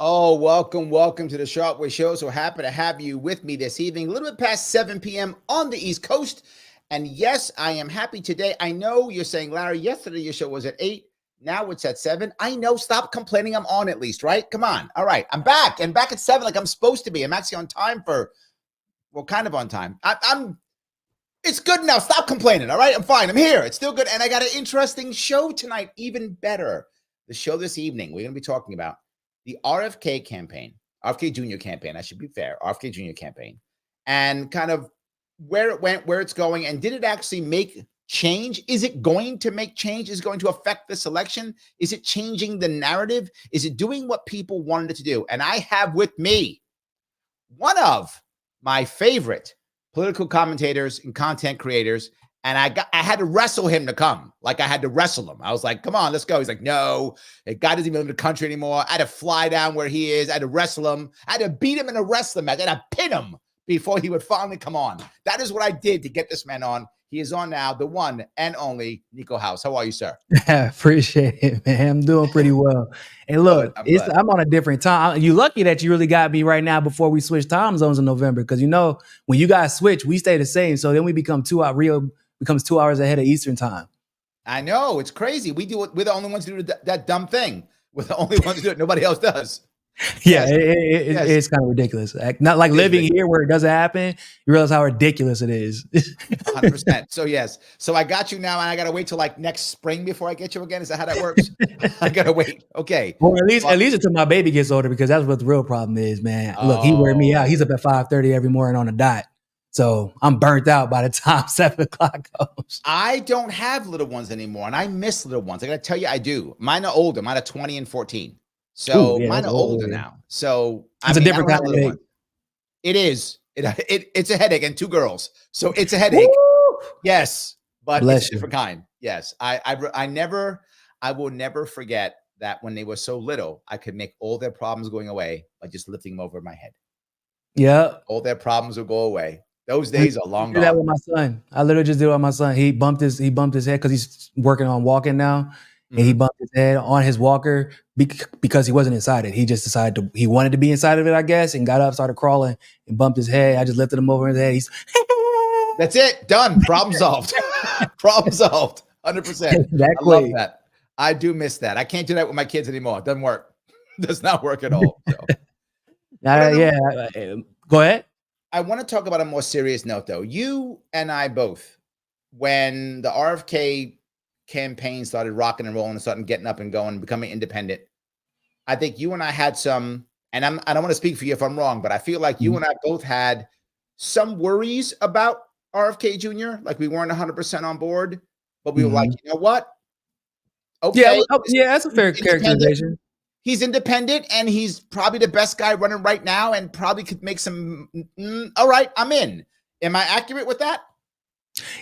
Oh, welcome to the Sharpe Way show. So happy to have you with me this evening, a little bit past 7 p.m. on the East Coast. And yes, I am happy today. I know you're saying, Larry, yesterday your show was at 8. Now it's at 7. I know. Stop complaining. I'm on at least, right? Come on. All right. I'm back and back at 7 like I'm supposed to be. I'm actually on time kind of on time. It's good now. Stop complaining. All right. I'm fine. I'm here. It's still good. And I got an interesting show tonight. Even better. The show this evening, we're going to be talking about the RFK campaign, RFK Jr. campaign, I should be fair, RFK Jr. campaign, and kind of where it went, where it's going, and did it actually make change? Is it going to make change? Is it going to affect this election? Is it changing the narrative? Is it doing what people wanted it to do? And I have with me one of my favorite political commentators and content creators, and I had to wrestle him to come. Like I had to wrestle him. I was like, come on, let's go. He's like, no, the guy doesn't even live in the country anymore. I had to fly down where he is. I had to wrestle him. I had to beat him in a wrestling match. I had to pin him before he would finally come on. That is what I did to get this man on. He is on now, the one and only Niko House. How are you, sir? Appreciate it, man. I'm doing pretty well. And look, I'm on a different time. You're lucky that you really got me right now before we switch time zones in November. Because, you know, when you guys switch, we stay the same. So then we become Rio becomes 2 hours ahead of Eastern time. I know. It's crazy. We're the only ones to do that dumb thing. We're the only ones to do it. Nobody else does. Yeah, yes. It's kind of ridiculous. Not like living here where it doesn't happen. You realize how ridiculous it is. 100%. So yes. So I got you now, and I got to wait till like next spring before I get you again. Is that how that works? I got to wait. Okay. Well, at least until my baby gets older, because that's what the real problem is, man. Look, he wear me out. He's up at 5:30 every morning on a dot. So I'm burnt out by the time 7 o'clock goes. I don't have little ones anymore, and I miss little ones. I got to tell you, I do. Mine are older. Mine are 20 and 14. So mine are older now. So it's a different kind of headache. It is. It's a headache, and 2 girls. So it's a headache. Woo! Yes, but it's a different kind. Yes, I will never forget that when they were so little, I could make all their problems going away by just lifting them over my head. Yeah, all their problems will go away. Those days are long gone. I did that with my son. I literally just did it with my son. He bumped his head because he's working on walking now. And he bumped his head on his walker because he wasn't inside it. He just decided he wanted to be inside of it, I guess, and got up, started crawling, and bumped his head. I just lifted him over his head. That's it. Done. Problem solved. Problem solved. 100%. I love that. I do miss that. I can't do that with my kids anymore. It doesn't work. It does not work at all. So. Go ahead. I want to talk about a more serious note, though. You and I both, when the RFK campaign started rocking and rolling and started getting up and going, becoming independent, I think you and I had some, and I don't want to speak for you if I'm wrong, but I feel like you and I both had some worries about RFK Jr. Like we weren't 100% on board, but we were like, you know what? Okay. Yeah, that's a fair characterization. He's independent, and he's probably the best guy running right now, and probably could make some. All right, I'm in. Am I accurate with that?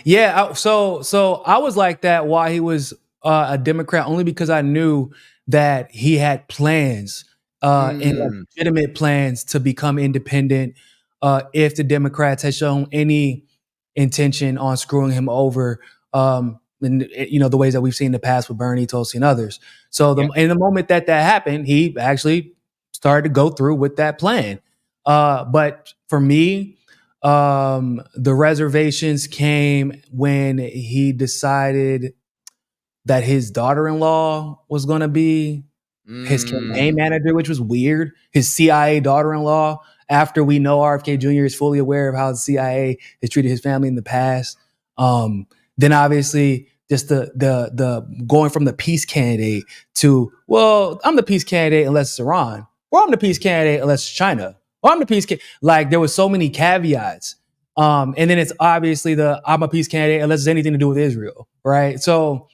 Yeah. So I was like that while he was a Democrat, only because I knew that he had plans and legitimate plans to become independent if the Democrats had shown any intention on screwing him over. And the ways that we've seen in the past with Bernie, Tulsi, and others. So in the moment that happened, he actually started to go through with that plan. But for me, the reservations came when he decided that his daughter-in-law was going to be his campaign manager, which was weird. His CIA daughter-in-law, after we know RFK Jr. is fully aware of how the CIA has treated his family in the past. Then obviously just the going from the peace candidate to, well, I'm the peace candidate unless it's Iran, or I'm the peace candidate unless it's China, or I'm the peace like there was so many caveats. And then it's obviously I'm a peace candidate unless it's anything to do with Israel, right? So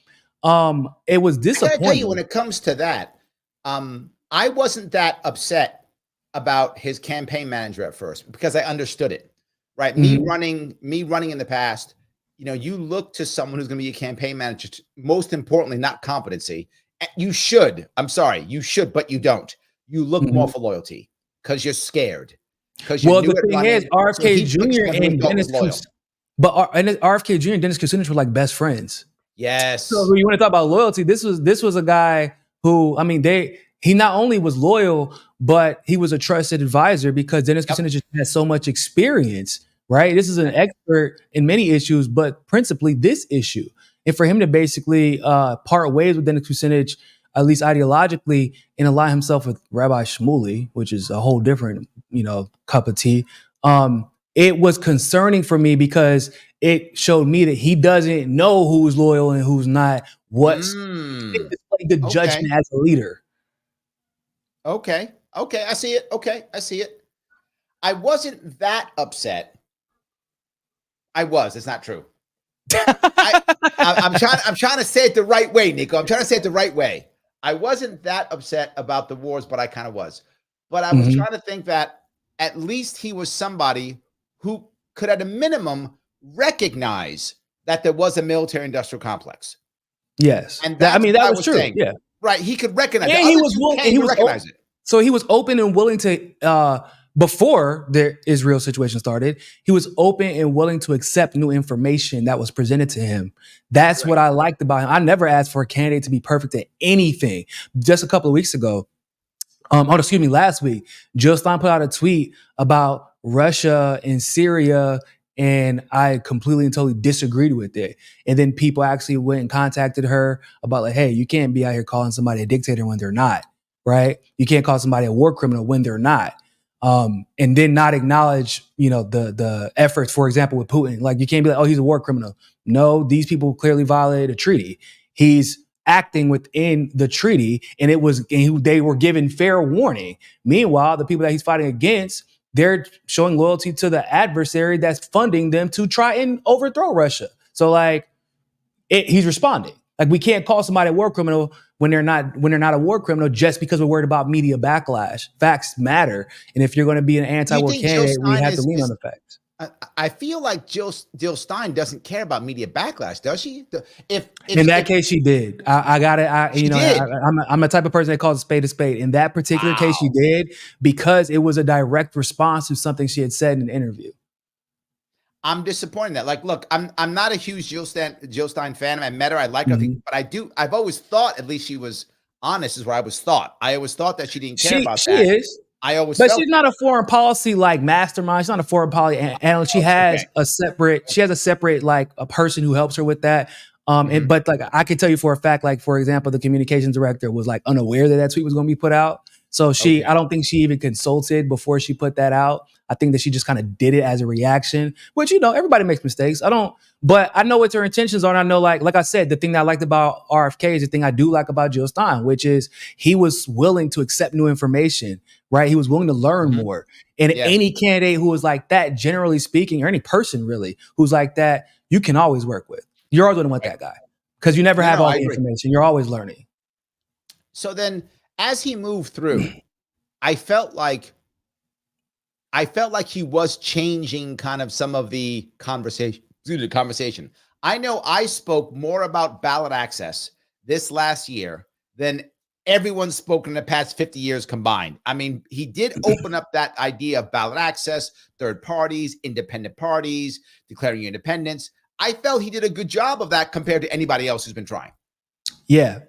it was disappointing. I gotta tell you, when it comes to that, I wasn't that upset about his campaign manager at first because I understood it, right? Me running in the past, you look to someone who's going to be a campaign manager, most importantly, not competency. You should. I'm sorry. You should, but you don't. You look more for loyalty because you're scared. Because you Well, knew the it thing running, is, RFK Jr. and Dennis RFK Jr. and Dennis Kucinich were like best friends. Yes. So you want to talk about loyalty? This was a guy who, I mean, he not only was loyal, but he was a trusted advisor because Dennis Kucinich just has so much experience, right? This is an expert in many issues, but principally this issue. And for him to basically part ways with Dennis Kucinich, at least ideologically, and align himself with Rabbi Shmuley, which is a whole different, cup of tea. It was concerning for me because it showed me that he doesn't know who's loyal and who's not. What's like the judgment as a leader. Okay. I see it. I wasn't that upset. I was. It's not true. I'm trying to say it the right way, Niko. I'm trying to say it the right way. I wasn't that upset about the wars, but I kind of was. But I was trying to think that at least he was somebody who could, at a minimum, recognize that there was a military-industrial complex. Yes, and that was true. Saying. Yeah, right. He could recognize it. And he was willing. He recognize it. So he was open and willing to. Before the Israel situation started, he was open and willing to accept new information that was presented to him. That's what I liked about him. I never asked for a candidate to be perfect at anything. Just a couple of weeks ago, last week, Jill Stein put out a tweet about Russia and Syria, and I completely and totally disagreed with it. And then people actually went and contacted her about like, hey, you can't be out here calling somebody a dictator when they're not, right? You can't call somebody a war criminal when they're not. And then not acknowledge, the efforts, for example, with Putin. Like, you can't be like, oh, he's a war criminal. No, these people clearly violated a treaty. He's acting within the treaty, and they were given fair warning. Meanwhile, the people that he's fighting against, they're showing loyalty to the adversary that's funding them to try and overthrow Russia. So, like, he's responding. Like, we can't call somebody a war criminal when they're not a war criminal just because we're worried about media backlash. Facts matter. And if you're going to be an anti-war candidate, we have to lean on the facts. I feel like Jill Stein doesn't care about media backlash, does she? If in that case, she did. I got it. I'm a type of person that calls a spade a spade. In that particular case, she did, because it was a direct response to something she had said in an interview. I'm disappointed in that. Like, look, I'm not a huge Jill Stein fan. I met her. I like her, but I've always thought at least she was honest. Is what I always thought. I always thought that she didn't care about that. She is. But she's not a foreign policy like mastermind. She's not a foreign policy analyst. She has a separate like a person who helps her with that. But like I can tell you for a fact, like for example, the communications director was like unaware that tweet was going to be put out. So I don't think she even consulted before she put that out. I think that she just kind of did it as a reaction, which, everybody makes mistakes. But I know what her intentions are. And I know, like I said, the thing that I liked about RFK is the thing I do like about Jill Stein, which is he was willing to accept new information, right? He was willing to learn more. And any candidate who is like that, generally speaking, or any person really who's like that, you can always work with. You're always going to want that guy because you never have all the information. You're always learning. So then as he moved through, I felt like he was changing kind of some of the conversation. I know I spoke more about ballot access this last year than everyone's spoken in the past 50 years combined. I mean, he did open up that idea of ballot access, third parties, independent parties, declaring your independence. I felt he did a good job of that compared to anybody else who's been trying. Yeah.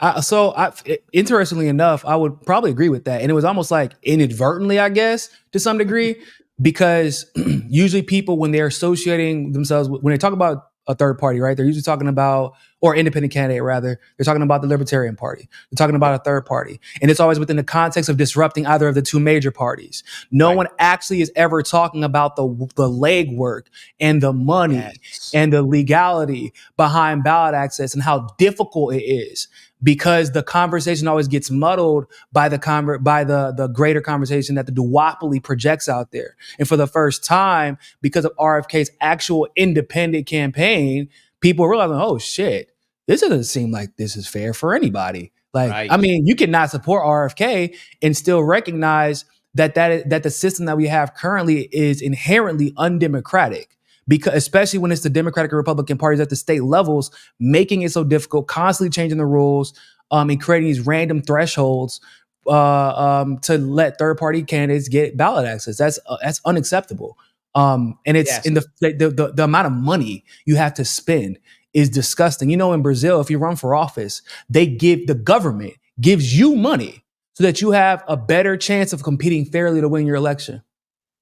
Interestingly enough, I would probably agree with that. And it was almost like inadvertently, I guess, to some degree, because usually people, when they're associating themselves, when they talk about a third party, right, they're usually talking about, or independent candidate rather, they're talking about the Libertarian Party. They're talking about a third party. And it's always within the context of disrupting either of the two major parties. No one actually is ever talking about the legwork and the money and the legality behind ballot access and how difficult it is, because the conversation always gets muddled by the greater conversation that the duopoly projects out there. And for the first time, because of RFK's actual independent campaign, people are realizing, oh shit, this doesn't seem like this is fair for anybody. Like, I mean, you cannot support RFK and still recognize that the system that we have currently is inherently undemocratic. because especially when it's the Democratic and Republican parties at the state levels, making it so difficult, constantly changing the rules, and creating these random thresholds to let third party candidates get ballot access. That's unacceptable. And it's in the amount of money you have to spend is disgusting. You know, in Brazil, if you run for office, the government gives you money so that you have a better chance of competing fairly to win your election.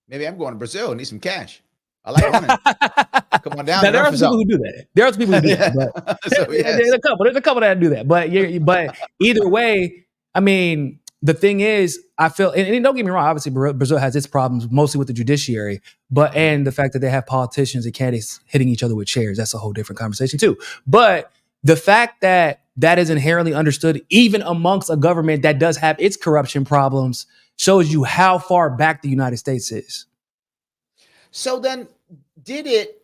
Maybe I'm going to Brazil and need some cash. I like running. Come on down. Now, there are people who do that. There's a couple that do that. But either way, I mean, the thing is, I feel, and don't get me wrong, obviously Brazil has its problems mostly with the judiciary, and the fact that they have politicians and candidates hitting each other with chairs, that's a whole different conversation too. But the fact that is inherently understood, even amongst a government that does have its corruption problems, shows you how far back the United States is. So then, did it,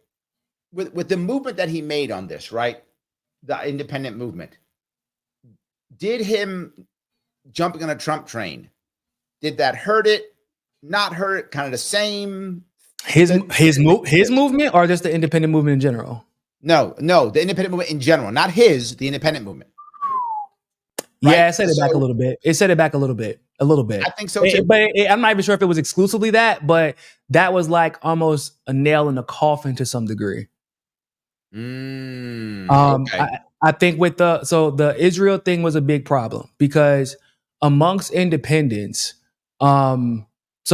with the movement that he made on this, right? The independent movement, did him jumping on a Trump train, did that hurt it? Not hurt it? Kind of the same? His movement, or just the independent movement in general? No, the independent movement in general, not the independent movement. Right? Yeah, it set it back a little bit. A little bit. I think so too. I'm not even sure if it was exclusively that, but that was like almost a nail in the coffin to some degree. Okay. I think with the Israel thing was a big problem because amongst independents, so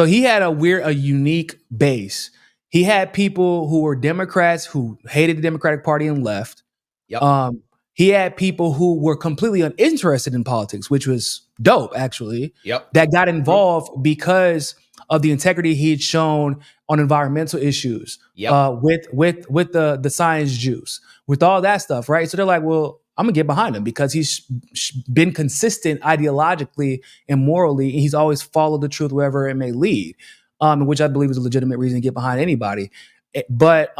he had a unique base. He had people who were Democrats who hated the Democratic Party and left. Yep. He had people who were completely uninterested in politics, which was dope, actually. Yep. That got involved because of the integrity he had shown on environmental issues. Yep. With the science juice, with all that stuff, right? So they're like, well, I'm gonna get behind him because he's been consistent ideologically and morally, and he's always followed the truth wherever it may lead. Which I believe is a legitimate reason to get behind anybody. But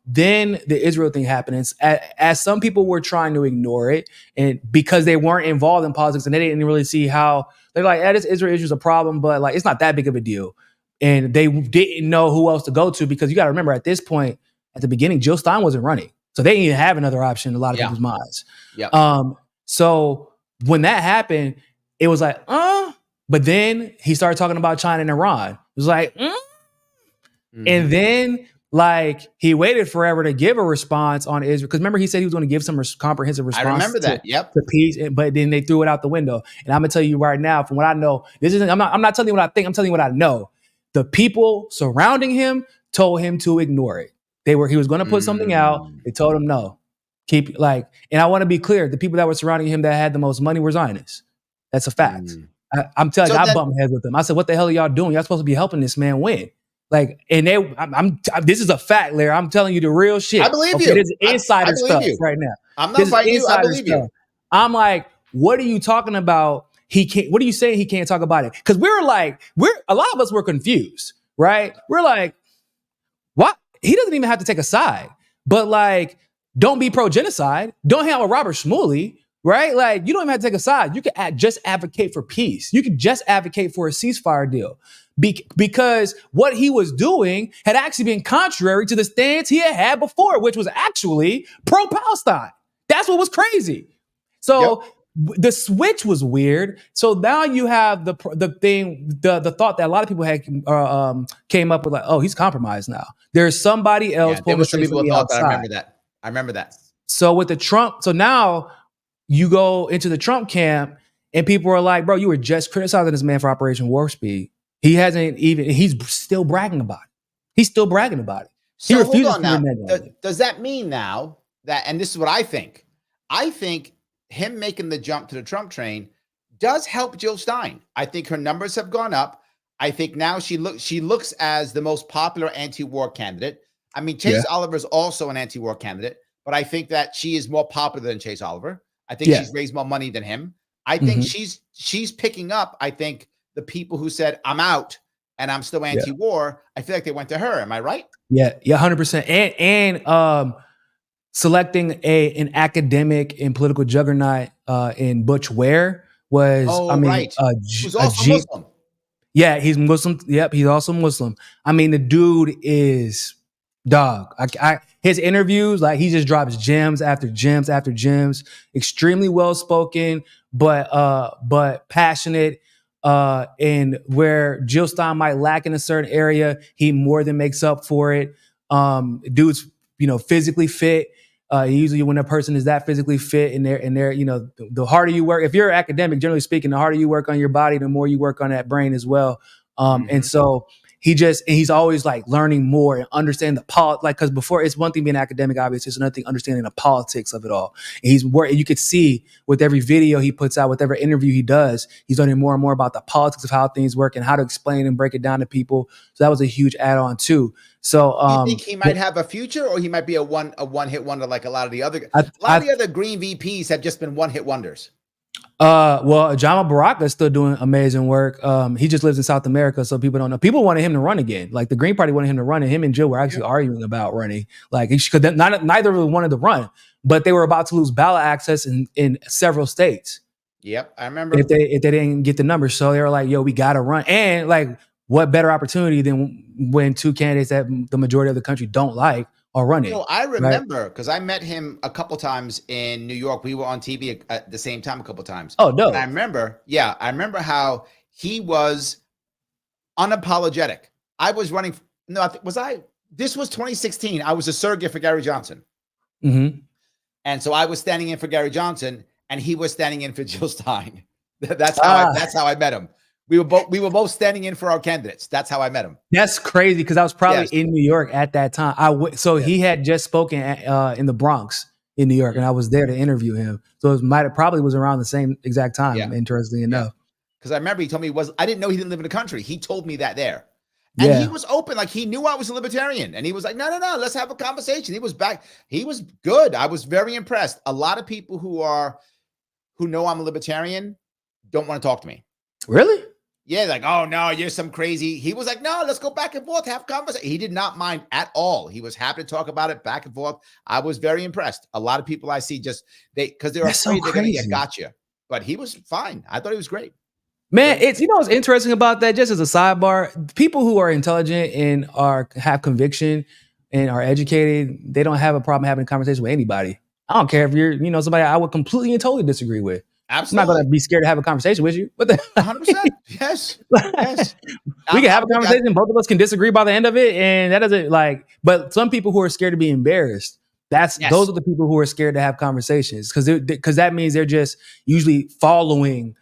then the Israel thing happened, and as some people were trying to ignore it, and because they weren't involved in politics and they didn't really see how, they're like, this Israel issue is a problem, but like it's not that big of a deal. And they didn't know who else to go to because you got to remember at this point, at the beginning, Jill Stein wasn't running, so they didn't even have another option in a lot of people's minds. Yeah. So when that happened, it was like, but then he started talking about China and Iran. It was like, and then like he waited forever to give a response on Israel because remember he said he was going to give some comprehensive response. I remember that. To peace, but then they threw it out the window. And I'm gonna tell you right now, from what I know, I'm not telling you what I think. I'm telling you what I know. The people surrounding him told him to ignore it. He was going to put something out. They told him no. And I want to be clear: the people that were surrounding him that had the most money were Zionists. That's a fact. I'm telling you, I bumped heads with them. I said, "What the hell are y'all doing? Y'all supposed to be helping this man win." This is a fact, Larry. I'm telling you the real shit. I believe you. This is insider stuff right now. I'm not fighting you. I believe you. I'm like, what are you talking about? He can't. What are you saying? He can't talk about it because a lot of us were confused, right? We're like, what? He doesn't even have to take a side, but like, don't be pro genocide. Don't hang out with Robert Shmuley. Right? Like, you don't even have to take a side. You can just advocate for peace. You can just advocate for a ceasefire deal. Because what he was doing had actually been contrary to the stance he had before, which was actually pro-Palestine. That's what was crazy. So the switch was weird. So now you have the thought that a lot of people had came up with, like, oh, he's compromised now. There's somebody else. There was some people who thought that. I remember that. So with the Trump, so now you go into the Trump camp and people are like, bro, you were just criticizing this man for Operation Warp Speed. He's still bragging about it. He's still bragging about it. So hold on now. Does that mean now that, and this is what I think him making the jump to the Trump train does help Jill Stein. I think her numbers have gone up. I think now she looks as the most popular anti-war candidate. I mean, Chase Oliver is also an anti-war candidate, but I think that she is more popular than Chase Oliver. I think she's raised more money than him. I think she's picking up, I think, the people who said, I'm out and I'm still anti-war. I feel like they went to her. Am I right? Yeah, 100%. And selecting an academic and political juggernaut in Butch Ware was, who's also Muslim. Yeah, he's Muslim. Yep, he's also Muslim. I mean, the dude is Dog, his interviews, like he just drops gems after gems after gems. Extremely well spoken, but passionate. And where Jill Stein might lack in a certain area, he more than makes up for it. Dude's physically fit. Usually, when a person is that physically fit, and they're the harder you work. If you're an academic, generally speaking, the harder you work on your body, the more you work on that brain as well. And so. He's always like learning more and understanding the because before it's one thing being academic, obviously, it's another thing understanding the politics of it all. And you could see with every video he puts out, with every interview he does, he's learning more and more about the politics of how things work and how to explain and break it down to people. So that was a huge add-on too. So you think he might have a future, or he might be a one-hit wonder like a lot of the other green VPs have just been one-hit wonders. Well, Jama Baraka is still doing amazing work. He just lives in South America, so people don't know. People wanted him to run again. Like the Green Party wanted him to run, and him and Jill were actually arguing about running. Like neither of them wanted to run, but they were about to lose ballot access in several states. Yep, I remember. If they didn't get the numbers, so they were like, "Yo, we gotta run." And like, what better opportunity than when two candidates that the majority of the country don't like are running? I remember because I met him a couple times in New York. We were on TV at the same time a couple times. Oh, no. I remember how he was unapologetic. I was running. This was 2016. I was a surrogate for Gary Johnson. Mm-hmm. And so I was standing in for Gary Johnson, and he was standing in for Jill Stein. That's how I met him. We were both standing in for our candidates. That's how I met him. That's crazy because I was probably in New York at that time. He had just spoken in the Bronx in New York, and I was there to interview him. So it probably was around the same exact time. Yeah. Interestingly enough, because I remember he told me I didn't know he didn't live in the country. He told me that there, and he was open, like he knew I was a libertarian, and he was like, no, let's have a conversation. He was back. He was good. I was very impressed. A lot of people who know I'm a libertarian don't want to talk to me. Really? Yeah, like, oh, no, you're some crazy. He was like, no, let's go back and forth, have conversation. He did not mind at all. He was happy to talk about it back and forth. I was very impressed. A lot of people I see because they're afraid they're going to get gotcha. But he was fine. I thought he was great. Man, what's interesting about that, just as a sidebar, people who are intelligent and have conviction and are educated, they don't have a problem having a conversation with anybody. I don't care if you're, somebody I would completely and totally disagree with. Absolutely. I'm not going to be scared to have a conversation with you. What the 100%. Yes. We can have a conversation. Both of us can disagree by the end of it. And that doesn't but some people who are scared to be embarrassed, those are the people who are scared to have conversations because that means they're just usually following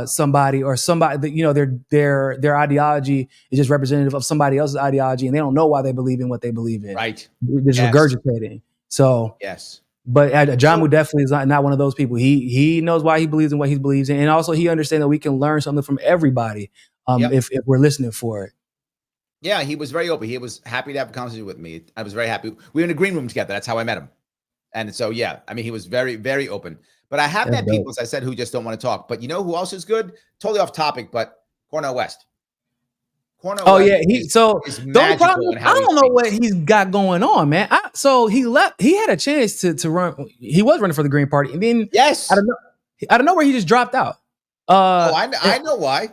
somebody or somebody that, their ideology is just representative of somebody else's ideology and they don't know why they believe in what they believe in. Right. They're just regurgitating. So, yes. But Jamu definitely is not one of those people. He knows why he believes in what he believes in. And also he understands that we can learn something from everybody if we're listening for it. Yeah, he was very open. He was happy to have a conversation with me. I was very happy. We were in a green room together. That's how I met him. And so, he was very, very open. But I have met people, as I said, who just don't want to talk. But you know who else is good? Totally off topic, but Cornel West. The only problem, I don't know what he's got going on, man. He left. He had a chance to run. He was running for the Green Party, and then I don't know where he just dropped out. I know why.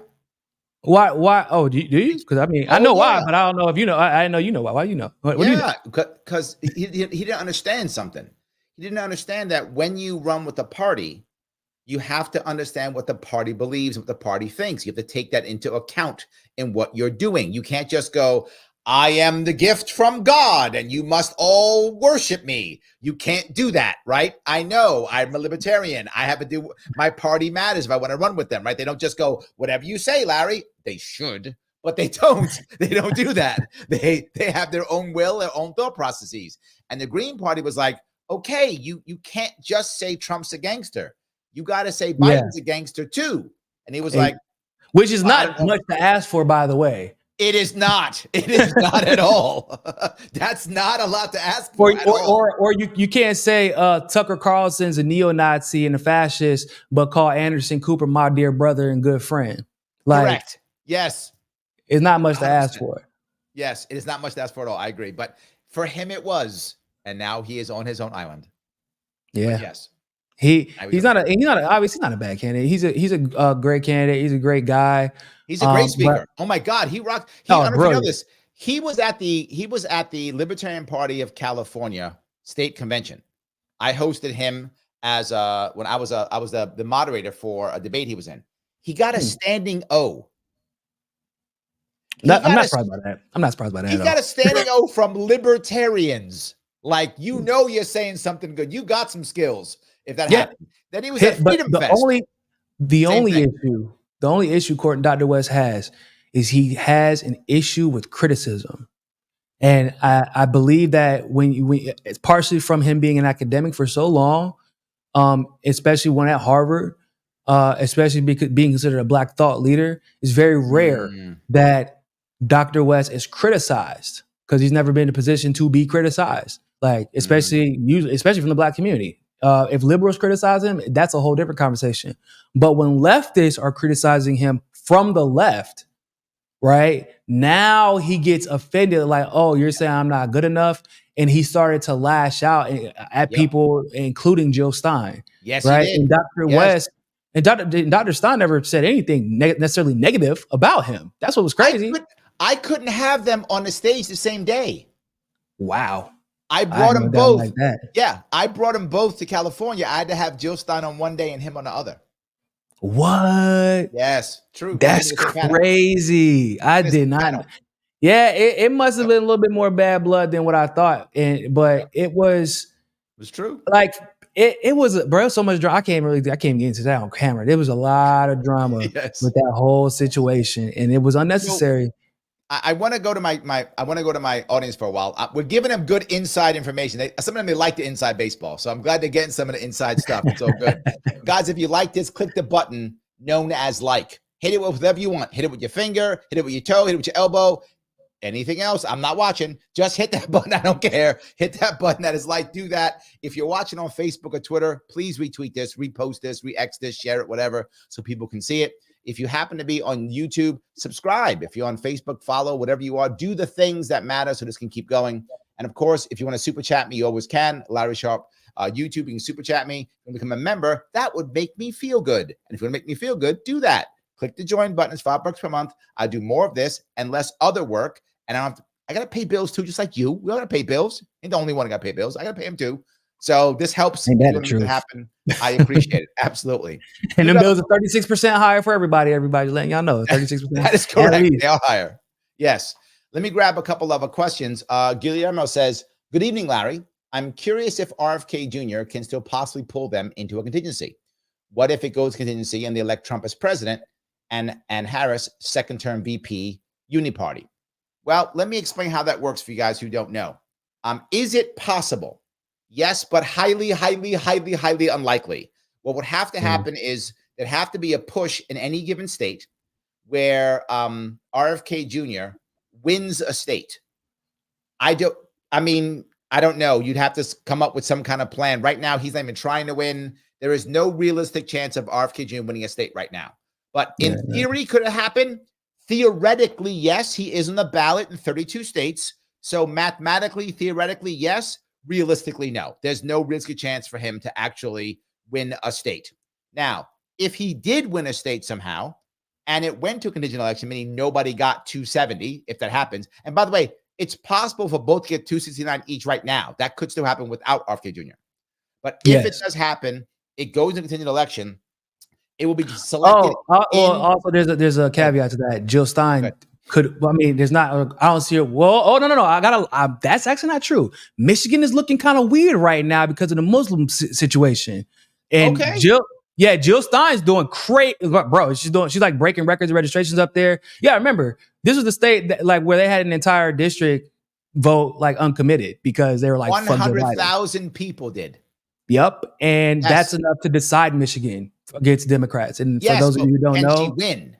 Why? Oh, do you? Because I know why, but I don't know if you know. I know you know why. Why you know? What do you know? Because he didn't understand something. He didn't understand that when you run with the party, you have to understand what the party believes, what the party thinks. You have to take that into account in what you're doing. You can't just go, I am the gift from God and you must all worship me. You can't do that, right? I know I'm a libertarian. I have to do my party matters if I want to run with them, right? They don't just go, whatever you say, Larry. They should, but they don't. They don't do that. They have their own will, their own thought processes. And the Green Party was like, okay, you can't just say Trump's a gangster. You got to say Biden's a gangster too. And he was like, which is not much to ask for, by the way. It is not. It is not at all. That's not a lot to ask for. Or you can't say Tucker Carlson's a neo-Nazi and a fascist, but call Anderson Cooper my dear brother and good friend. Correct. Yes. It's not much 100%. To ask for. Yes, it is not much to ask for at all. I agree. But for him, it was. And now he is on his own island. Yeah. But yes. He's not obviously not a bad candidate. He's a great candidate. He's a great guy. He's a great speaker. Oh my God, he rocked. I don't know if you know this. He was at the Libertarian Party of California state convention. I hosted him as when I was the moderator for a debate he was in. He got a standing O. I'm not surprised by that. I'm not surprised by that. He got a standing O from libertarians. Like, you're saying something good. You got some skills if that happened. Then he was at Freedom Fest. The only issue Dr. West has is he has an issue with criticism. And I believe that it's partially from him being an academic for so long, especially when at Harvard, especially because being considered a Black thought leader, it's very rare that Dr. West is criticized because he's never been in a position to be criticized. Like, especially from the Black community. If liberals criticize him, that's a whole different conversation. But when leftists are criticizing him from the left, right, now he gets offended, like, oh, you're saying I'm not good enough. And he started to lash out at people, including Jill Stein. Yes, right. He did. And Dr. West and Dr. Stein never said anything necessarily negative about him. That's what was crazy. I couldn't have them on the stage the same day. Wow. I brought them both. Like that. Yeah, I brought them both to California. I had to have Jill Stein on one day and him on the other. What? Yes, true. That's crazy. I did not. Yeah, it must have been a little bit more bad blood than what I thought. But it was true. Like it was, bro, so much drama. I can't get into that on camera. There was a lot of drama with that whole situation, and it was unnecessary. I want to go to my audience for a while. We're giving them good inside information. Some of them, they like the inside baseball, so I'm glad they're getting some of the inside stuff. It's all good. Guys, if you like this, click the button known as like. Hit it with whatever you want. Hit it with your finger, hit it with your toe, hit it with your elbow. Anything else, I'm not watching. Just hit that button. I don't care. Hit that button that is like. Do that. If you're watching on Facebook or Twitter, please retweet this, repost this, re-X this, share it, whatever, so people can see it. If you happen to be on YouTube, subscribe. If you're on Facebook, follow, whatever you are. Do the things that matter so this can keep going. And of course, if you want to super chat me, you always can. Larry Sharpe, YouTube, you can super chat me and become a member. That would make me feel good. And if you want to make me feel good, do that. Click the join button. It's $5 per month. I do more of this and less other work. And I got to pay bills too, just like you. We all got to pay bills. Ain't the only one I got to pay bills. I got to pay them too. So this helps to happen. I appreciate it. Absolutely. And the bills are 36% higher for everybody. Everybody's letting y'all know. 36%. That is correct. They are higher. Yes. Let me grab a couple of questions. Guillermo says, good evening, Larry. I'm curious if RFK Jr. can still possibly pull them into a contingency. What if it goes contingency and they elect Trump as president and Harris second-term VP uniparty? Well, let me explain how that works for you guys who don't know. Is it possible? Yes, but highly, highly, highly, highly unlikely. What would have to happen is there'd have to be a push in any given state where RFK Jr. wins a state. I don't know. You'd have to come up with some kind of plan. Right now, he's not even trying to win. There is no realistic chance of RFK Jr. winning a state right now. But in theory, could it happen? Theoretically, yes. He is on the ballot in 32 states. So mathematically, theoretically, yes. Realistically, no. There's no risky chance for him to actually win a state. Now, if he did win a state somehow, and it went to a contingent election, meaning nobody got 270, if that happens. And by the way, it's possible for both to get 269 each right now. That could still happen without RFK Jr. But if it does happen, it goes to a contingent election. It will be selected. Also, there's a caveat to that. Jill Stein there's not. I don't see it. Well, no. That's actually not true. Michigan is looking kind of weird right now because of the Muslim situation. And Jill Stein's doing great, bro. She's like breaking records of registrations up there. Yeah, remember this was the state that, like, where they had an entire district vote like uncommitted because they were like 100,000 people did. Yep, and that's enough to decide Michigan against Democrats. And for those of you who don't know, she win.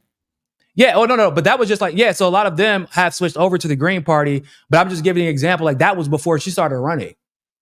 Yeah. Oh, no. But that was just like, so a lot of them have switched over to the Green Party. But I'm just giving an example. Like, that was before she started running.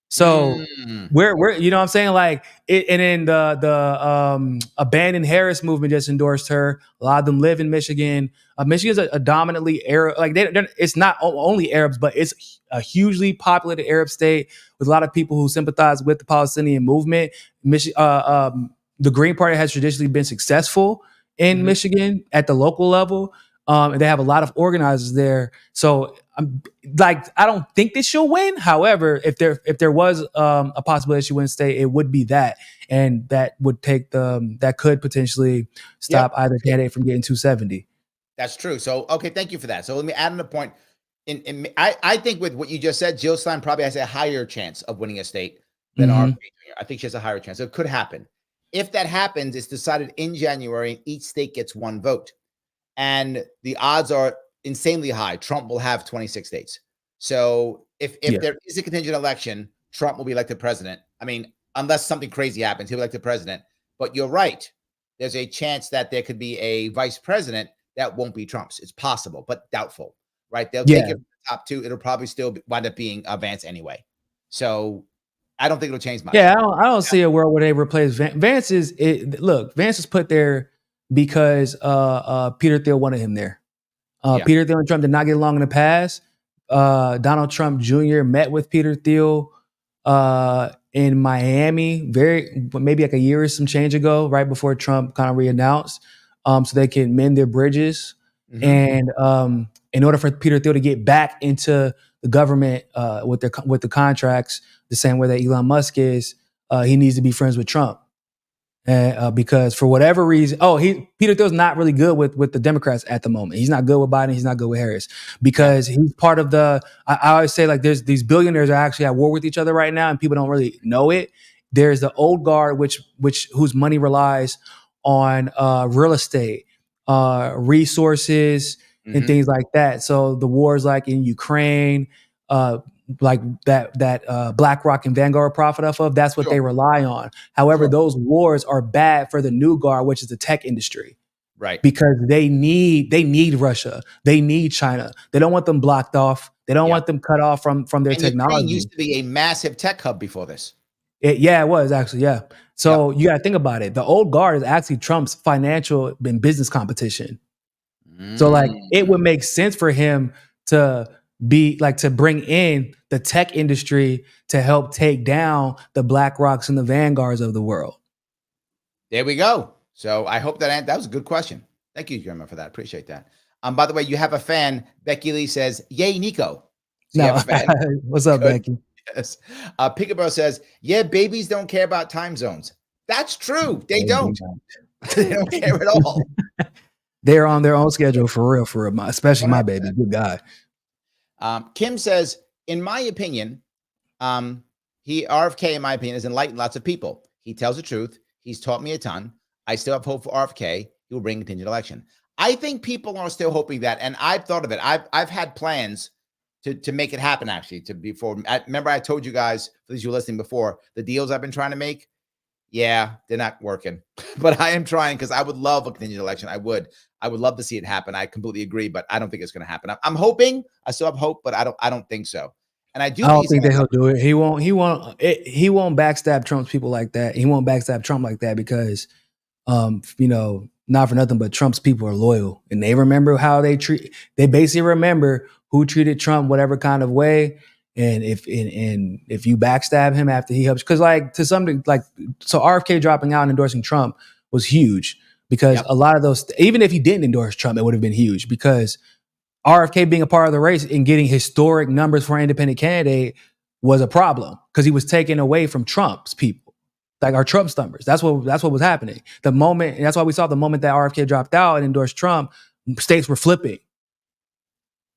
So we're you know what I'm saying? Like, and then the Abandon Harris movement just endorsed her. A lot of them live in Michigan. Michigan's a dominantly Arab, like it's not only Arabs, but it's a hugely populated Arab state with a lot of people who sympathize with the Palestinian movement. The Green Party has traditionally been successful in Michigan at the local level. And they have a lot of organizers there. So I'm like, I don't think that she'll win. However, if there was a possibility she wouldn't stay, it would be that, and that would that could potentially stop either candidate from getting 270. That's true. So okay, thank you for that. So let me add in a point. I think with what you just said, Jill Stein probably has a higher chance of winning a state than RFK Jr. I think she has a higher chance. So it could happen. If that happens, it's decided in January, and each state gets one vote. And the odds are insanely high. Trump will have 26 states. So if there is a contingent election, Trump will be elected president. I mean, unless something crazy happens, he'll be elected president. But you're right. There's a chance that there could be a vice president that won't be Trump's. It's possible, but doubtful, right? They'll take it from the top two. It'll probably still wind up being Vance anyway. So I don't think it'll change much. Yeah, I don't see a world where they replace Vance. Vance is put there because Peter Thiel wanted him there. Peter Thiel and Trump did not get along in the past. Donald Trump Jr. met with Peter Thiel in Miami, maybe like a year or some change ago, right before Trump kind of re-announced, so they can mend their bridges. And in order for Peter Thiel to get back into the government with the contracts, the same way that Elon Musk is, he needs to be friends with Trump. Because for whatever reason, Peter Thiel's not really good with the Democrats at the moment. He's not good with Biden. He's not good with Harris because he's part of I always say, like, there's these billionaires are actually at war with each other right now, and people don't really know it. There's the old guard, whose money relies on real estate, resources, and things like that. So the wars like in Ukraine, like that BlackRock and Vanguard profit off of, that's what they rely on. However, those wars are bad for the new guard, which is the tech industry. Right. Because they need Russia. They need China. They don't want them blocked off. They don't want them cut off from their technology. Ukraine used to be a massive tech hub before this. It was actually, yeah. So you got to think about it. The old guard is actually Trump's financial and business competition. So like it would make sense for him to bring in the tech industry to help take down the BlackRocks and the Vanguards of the world. There we go. So I hope that was a good question. Thank you, Grandma, for that. Appreciate that. By the way, you have a fan. Becky Lee says, "Yay, Niko." So you have a fan. What's up, Becky? Yes. Peekaboo says, "Yeah, babies don't care about time zones." That's true. They don't. They don't care at all. They're on their own schedule for real, especially my baby. Good guy. Kim says, in my opinion, RFK, in my opinion, has enlightened lots of people. He tells the truth. He's taught me a ton. I still have hope for RFK. He will bring a contingent election. I think people are still hoping that, and I've thought of it. I've had plans to make it happen, actually, remember I told you guys, for those who were listening before, the deals I've been trying to make. Yeah, they're not working, but I am trying because I would love a contingent election. I would love to see it happen. I completely agree, but I don't think it's going to happen. I'm hoping. I still have hope, but I don't think so. And I don't think that he'll do it. He won't backstab Trump's people like that. He won't backstab Trump like that because, not for nothing, but Trump's people are loyal and they remember how they basically remember who treated Trump whatever kind of way. And if you backstab him after he helps, because so RFK dropping out and endorsing Trump was huge because a lot of those, even if he didn't endorse Trump, it would have been huge because RFK being a part of the race and getting historic numbers for an independent candidate was a problem because he was taken away from Trump's people, like our Trump's numbers. That's what was happening. And that's why we saw the moment that RFK dropped out and endorsed Trump, states were flipping,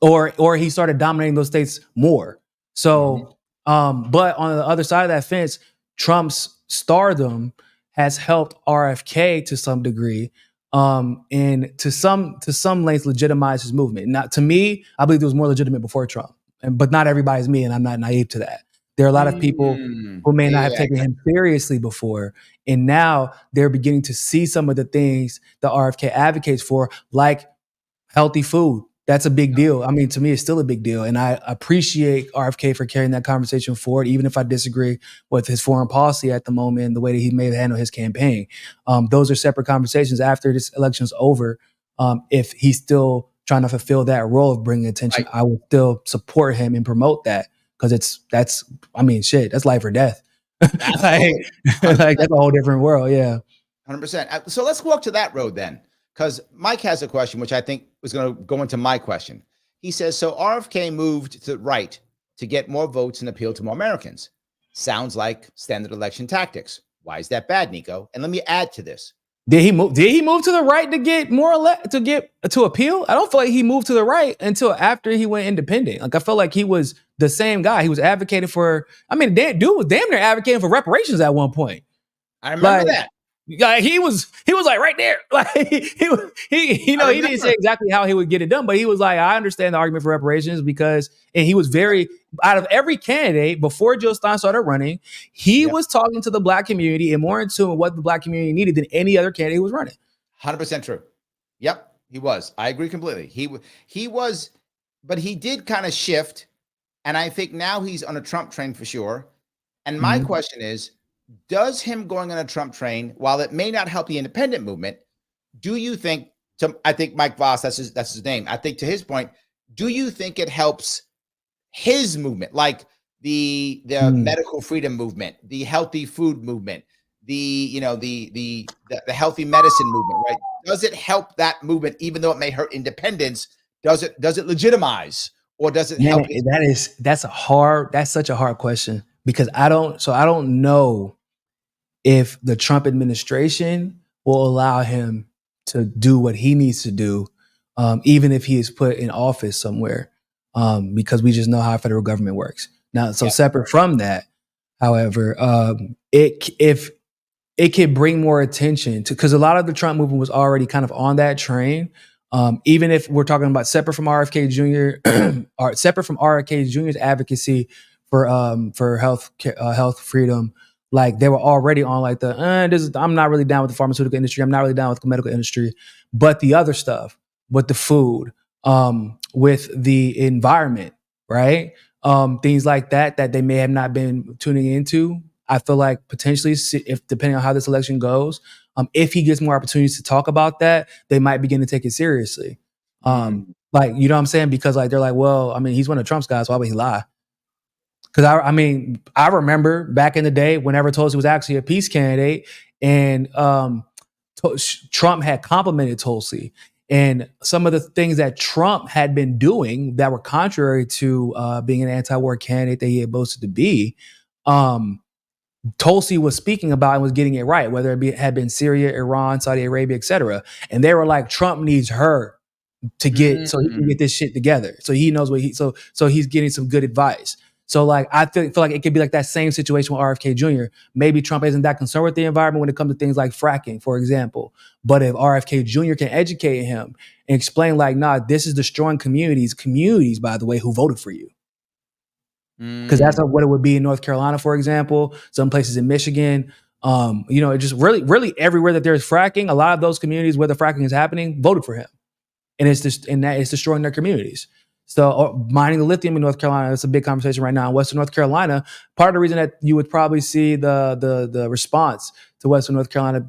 or he started dominating those states more. So, but on the other side of that fence, Trump's stardom has helped RFK to some degree, and to some lengths legitimize his movement. Now, to me, I believe it was more legitimate before Trump, but not everybody's me, and I'm not naive to that. There are a lot of people who may not have taken him seriously before, and now they're beginning to see some of the things that RFK advocates for, like healthy food. That's a big deal. I mean, to me, it's still a big deal. And I appreciate RFK for carrying that conversation forward, even if I disagree with his foreign policy at the moment and the way that he may have handled his campaign. Those are separate conversations after this election's over. If he's still trying to fulfill that role of bringing attention, I will still support him and promote that because that's life or death. Like that's a whole different world. Yeah. 100%. So let's walk to that road then. because Mike has a question, which I think was going to go into my question. He says, so RFK moved to the right to get more votes and appeal to more Americans. Sounds like standard election tactics. Why is that bad, Niko? And let me add to this. Did he move to the right to get to appeal? I don't feel like he moved to the right until after he went independent. Like I felt like he was the same guy. He was advocating for. I mean, dude was damn near advocating for reparations at one point. I remember that. Like he was like right there. Like he didn't say exactly how he would get it done, but he was like, I understand the argument for reparations because, and he was very, out of every candidate before Jill Stein started running, he was talking to the Black community and more in tune with what the Black community needed than any other candidate who was running. 100% true. Yep, he was. I agree completely. He was, but he did kind of shift, and I think now he's on a Trump train for sure. And my question is, does him going on a Trump train, while it may not help the independent movement, do you think, I think Mike Voss, that's his name. I think to his point, do you think it helps his movement, like the medical freedom movement, the healthy food movement, the healthy medicine movement, right? Does it help that movement, even though it may hurt independence? Does it legitimize, or does it help? That's such a hard question. Because I don't know if the Trump administration will allow him to do what he needs to do, even if he is put in office somewhere, because we just know how federal government works. Now, separate from that, however, if it could bring more attention to, because a lot of the Trump movement was already kind of on that train. Even if we're talking about separate from RFK Jr. or separate from RFK Jr.'s advocacy for health freedom, like they were already on like I'm not really down with the pharmaceutical industry. I'm not really down with the medical industry, but the other stuff, with the food, with the environment, right? Things like that they may have not been tuning into. I feel like potentially, if depending on how this election goes, if he gets more opportunities to talk about that, they might begin to take it seriously. Like, you know what I'm saying? Because like they're like, well, I mean, he's one of Trump's guys. Why would he lie? Because I remember back in the day whenever Tulsi was actually a peace candidate, and Trump had complimented Tulsi, and some of the things that Trump had been doing that were contrary to being an anti-war candidate that he had boasted to be, Tulsi was speaking about and was getting it right, whether it had been Syria, Iran, Saudi Arabia, etc. And they were like, Trump needs her to get so he can get this shit together. So he knows so he's getting some good advice. So like I feel like it could be like that same situation with RFK Jr. Maybe Trump isn't that concerned with the environment when it comes to things like fracking, for example. But if RFK Jr. can educate him and explain like, nah, this is destroying communities, by the way, who voted for you. Because that's what it would be in North Carolina, for example, some places in Michigan. It just really everywhere that there's fracking, a lot of those communities where the fracking is happening voted for him. And it's destroying their communities. So mining the lithium in North Carolina, that's a big conversation right now in Western North Carolina. Part of the reason that you would probably see the response to Western North Carolina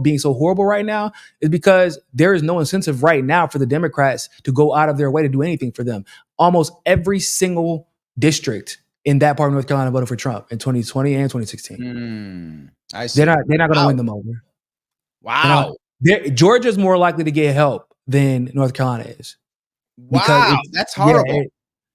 being so horrible right now is because there is no incentive right now for the Democrats to go out of their way to do anything for them. Almost every single district in that part of North Carolina voted for Trump in 2020 and 2016. I see. They're not going to win them over. Wow. Georgia's more likely to get help than North Carolina is. Wow, that's horrible.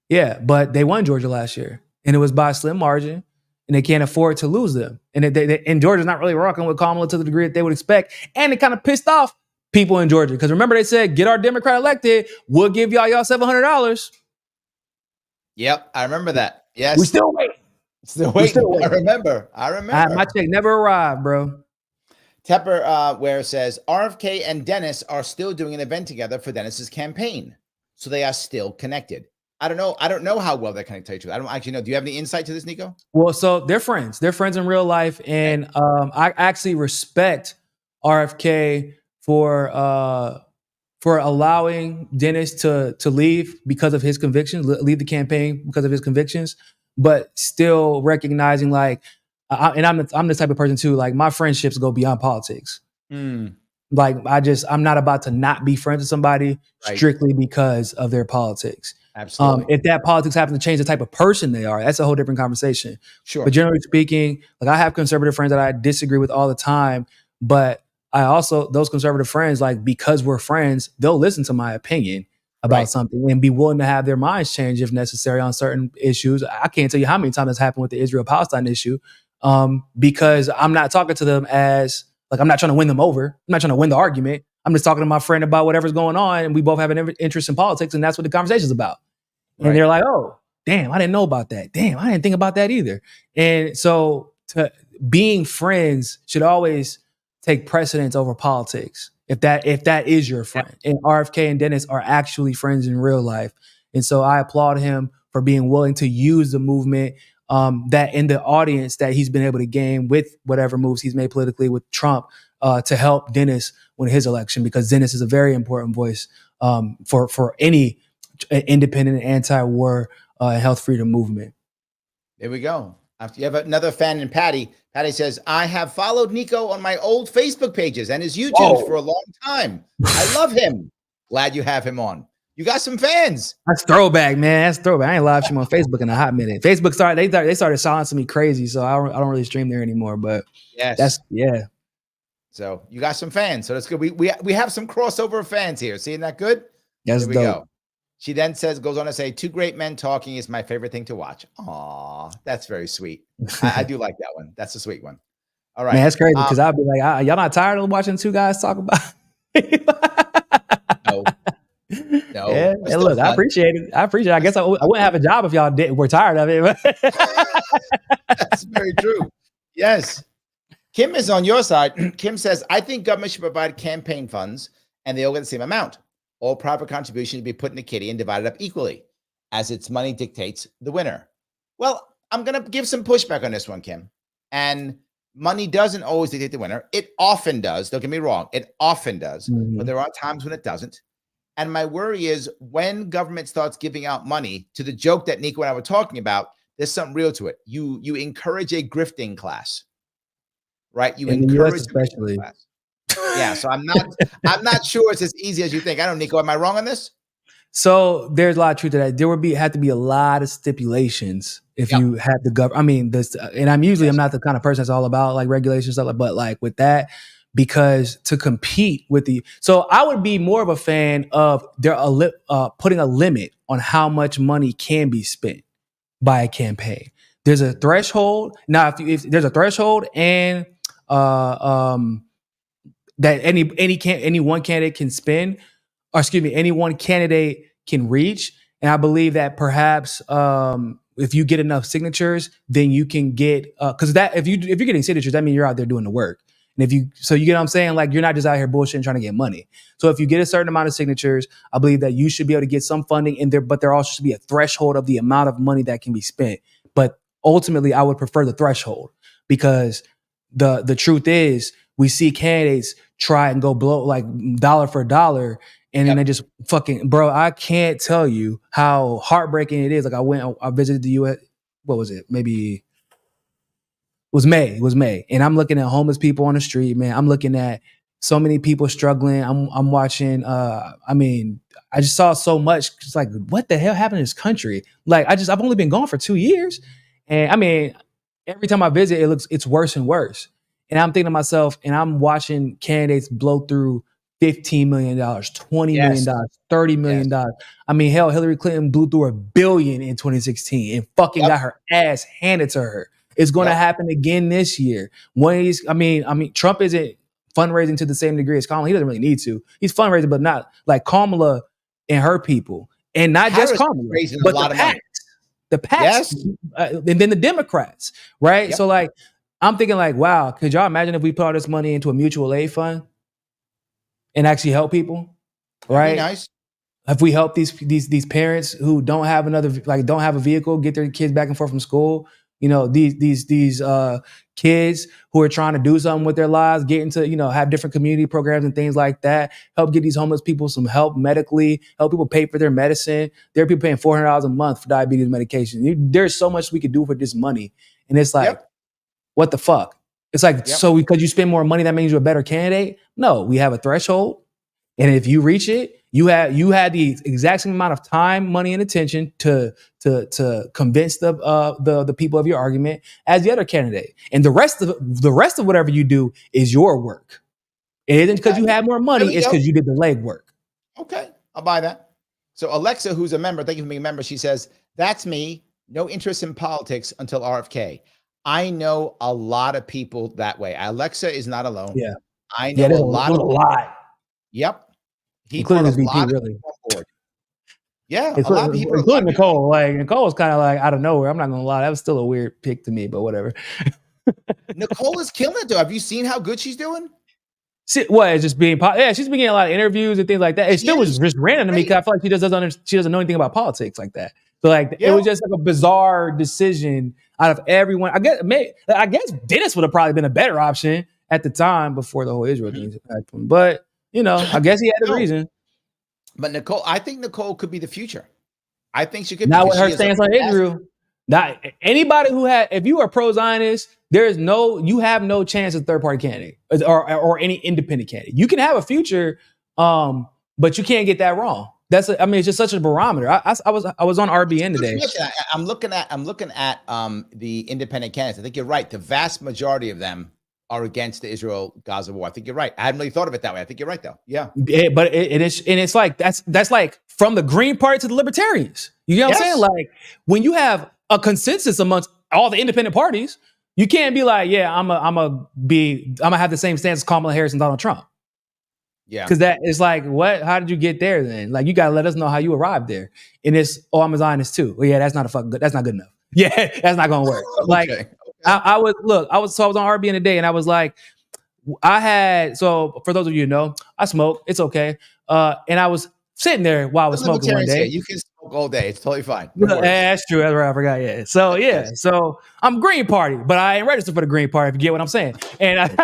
But they won Georgia last year, and it was by a slim margin, and they can't afford to lose them. And and Georgia's not really rocking with Kamala to the degree that they would expect, and it kind of pissed off people in Georgia because remember they said, "Get our Democrat elected, we'll give y'all $700." Yep, I remember that. Yes, we still wait. I remember. My check never arrived, bro. Tepper where says RFK and Dennis are still doing an event together for Dennis's campaign. So they are still connected. I don't know how well they're connected to each other. I don't actually know. Do you have any insight to this, Niko? Well, so they're friends. They're friends in real life. And I actually respect RFK for allowing Dennis to leave because of his convictions, leave the campaign because of his convictions, but still recognizing like, I'm the type of person too, like my friendships go beyond politics. Like I'm not about to not be friends with somebody strictly because of their politics. Absolutely. If that politics happens to change the type of person they are, that's a whole different conversation. Sure. But generally speaking, like I have conservative friends that I disagree with all the time, but I also, those conservative friends, like, because we're friends, they'll listen to my opinion about something and be willing to have their minds change if necessary on certain issues. I can't tell you how many times that's happened with the Israel-Palestine issue, because I'm not talking to them as, like, I'm not trying to win them over. I'm not trying to win the argument. I'm just talking to my friend about whatever's going on, and we both have an interest in politics, and that's what the conversation is about. And they're like, oh, damn, I didn't know about that. Damn, I didn't think about that either. And so being friends should always take precedence over politics. If that is your friend. And RFK and Dennis are actually friends in real life. And so I applaud him for being willing to use the movement that in the audience that he's been able to gain with whatever moves he's made politically with Trump to help Dennis win his election, because Dennis is a very important voice for any independent anti-war health freedom movement. There we go. You have another fan in Patty. Patty says, I have followed Niko on my old Facebook pages and his YouTube for a long time. I love him. Glad you have him on. You got some fans. That's throwback, man. That's throwback. I ain't live stream on Facebook in a hot minute. Facebook started silencing me crazy, so I don't really stream there anymore. But yeah. So you got some fans. So that's good. We have some crossover fans here. Seeing that good? That's there we dope. go. She then goes on to say, two great men talking is my favorite thing to watch. Aw, that's very sweet. I do like that one. That's a sweet one. All right. Man, that's crazy, because I'll be like, y'all not tired of watching two guys talk about No. Yeah, look, I appreciate it. I guess I wouldn't have a job if y'all were tired of it. That's very true. Yes. Kim is on your side. Kim says, I think government should provide campaign funds and they all get the same amount. All private contributions should be put in the kitty and divided up equally, as its money dictates the winner. Well, I'm going to give some pushback on this one, Kim. And money doesn't always dictate the winner. It often does. Don't get me wrong. It often does. Mm-hmm. But there are times when it doesn't. And my worry is when government starts giving out money, to the joke that Niko and I were talking about, there's something real to it. You encourage a grifting class, right? You in encourage the US especially. Class. Yeah, so I'm not sure it's as easy as you think. I don't know, Niko, am I wrong on this? So there's a lot of truth to that. There would have to be a lot of stipulations if you had the government. I mean, this, and I'm not the kind of person that's all about like regulations stuff, but like with that, because to compete with so I would be more of a fan of putting a limit on how much money can be spent by a campaign. There's a threshold. Now, if there's a threshold and that any one candidate can spend, or excuse me, any one candidate can reach. And I believe that perhaps if you get enough signatures, then you can get because that if you're getting signatures, that means you're out there doing the work. And you get what I'm saying? Like, you're not just out here bullshitting trying to get money. So if you get a certain amount of signatures, I believe that you should be able to get some funding in there, but there also should be a threshold of the amount of money that can be spent. But ultimately, I would prefer the threshold, because the truth is we see candidates try and go blow like dollar for dollar. And then they just fucking, bro, I can't tell you how heartbreaking it is. Like I visited the US, what was it? Maybe it was May. And I'm looking at homeless people on the street, man. I'm looking at so many people struggling. I'm watching, I just saw so much. It's like, what the hell happened in this country? Like, I've only been gone for 2 years. And I mean, every time I visit, it's worse and worse. And I'm thinking to myself, and I'm watching candidates blow through $15 million, $20 million, $30 million. I mean, hell, Hillary Clinton blew through $1 billion in 2016 and fucking got her ass handed to her. It's going to happen again this year. One of these, I mean, Trump isn't fundraising to the same degree as Kamala. He doesn't really need to. He's fundraising, but not like Kamala and her people, and not Harris just Kamala, but the PACs, and then the Democrats, right? Yep. So like, I'm thinking like, wow, could y'all imagine if we put all this money into a mutual aid fund and actually help people, right? Nice. If we help these parents who don't have a vehicle, get their kids back and forth from school, you know, these kids who are trying to do something with their lives, get into, you know, have different community programs and things like that, help get these homeless people some help medically, help people pay for their medicine. There are people paying $400 a month for diabetes medication. There's so much we could do for this money. And it's like, what the fuck? It's like, so because you spend more money, that means you're a better candidate? No, we have a threshold. And if you reach it, you had the exact same amount of time, money, and attention to convince the people of your argument as the other candidate. And the rest of whatever you do is your work. It isn't because you have more money, it's because you did the legwork. Okay, I'll buy that. So Alexa, who's a member, thank you for being a member, she says, that's me, no interest in politics until RFK. I know a lot of people that way. Alexa is not alone. Yeah. I know a lot. Yep. He including brought his VP, really. Yeah, a lot of people. Including Nicole. Like, Nicole was kind of like out of nowhere. I'm not going to lie. That was still a weird pick to me, but whatever. Nicole is killing it, though. Have you seen how good she's doing? It's just being, she's been getting a lot of interviews and things like that. It still was just random to me because I feel like she doesn't know anything about politics like that. So like, it was just like a bizarre decision out of everyone. I guess Dennis would have probably been a better option at the time before the whole Israel thing happened. But I guess he had a reason. But Nicole, I think Nicole could be the future. I think she could. Not with her stance on Israel. Not anybody if you are pro-Zionist, you have no chance as a third-party candidate or any independent candidate. You can have a future, but you can't get that wrong. It's just such a barometer. I was on RBN today. I'm looking at the independent candidates. I think you're right. The vast majority of them are against the Israel-Gaza war. I think you're right. I hadn't really thought of it that way. I think you're right, though. Yeah. But it's like that's like from the Green Party to the Libertarians. You know what I'm saying? Like when you have a consensus amongst all the independent parties, you can't be like, yeah, I'm gonna have the same stance as Kamala Harris and Donald Trump. Yeah. Because that is like, what? How did you get there then? Like, you gotta let us know how you arrived there. And I'm a Zionist too. Well, yeah, that's not good enough. Yeah, that's not gonna work. Like, I was on RBN today, and I was like, so for those of you who know, I smoke. It's okay. And I was sitting there while I was smoking one day. You can smoke all day. It's totally fine. That's true. That's right. I forgot. Yeah. So I'm Green Party, but I ain't registered for the Green Party, if you get what I'm saying. And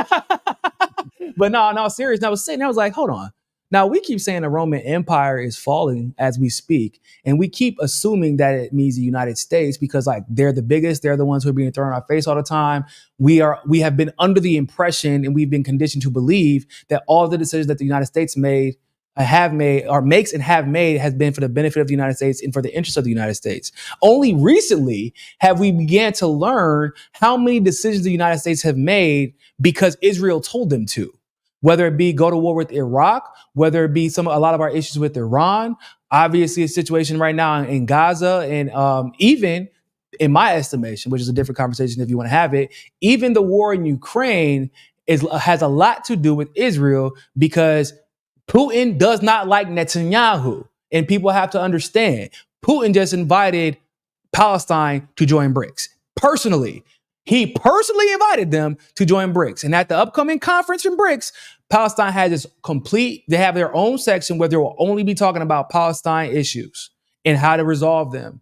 but no, serious. And I was sitting there, I was like, hold on. Now, we keep saying the Roman Empire is falling as we speak, and we keep assuming that it means the United States because, like, they're the biggest. They're the ones who are being thrown in our face all the time. We have been under the impression, and we've been conditioned to believe that all the decisions that the United States makes and have made has been for the benefit of the United States and for the interest of the United States. Only recently have we began to learn how many decisions the United States have made because Israel told them to. Whether it be go to war with Iraq, whether it be a lot of our issues with Iran, obviously a situation right now in Gaza, and even in my estimation, which is a different conversation if you want to have it, even the war in Ukraine has a lot to do with Israel because Putin does not like Netanyahu. And people have to understand, Putin just invited Palestine to join BRICS. He personally invited them to join BRICS. And at the upcoming conference in BRICS, Palestine has they have their own section where they will only be talking about Palestine issues and how to resolve them.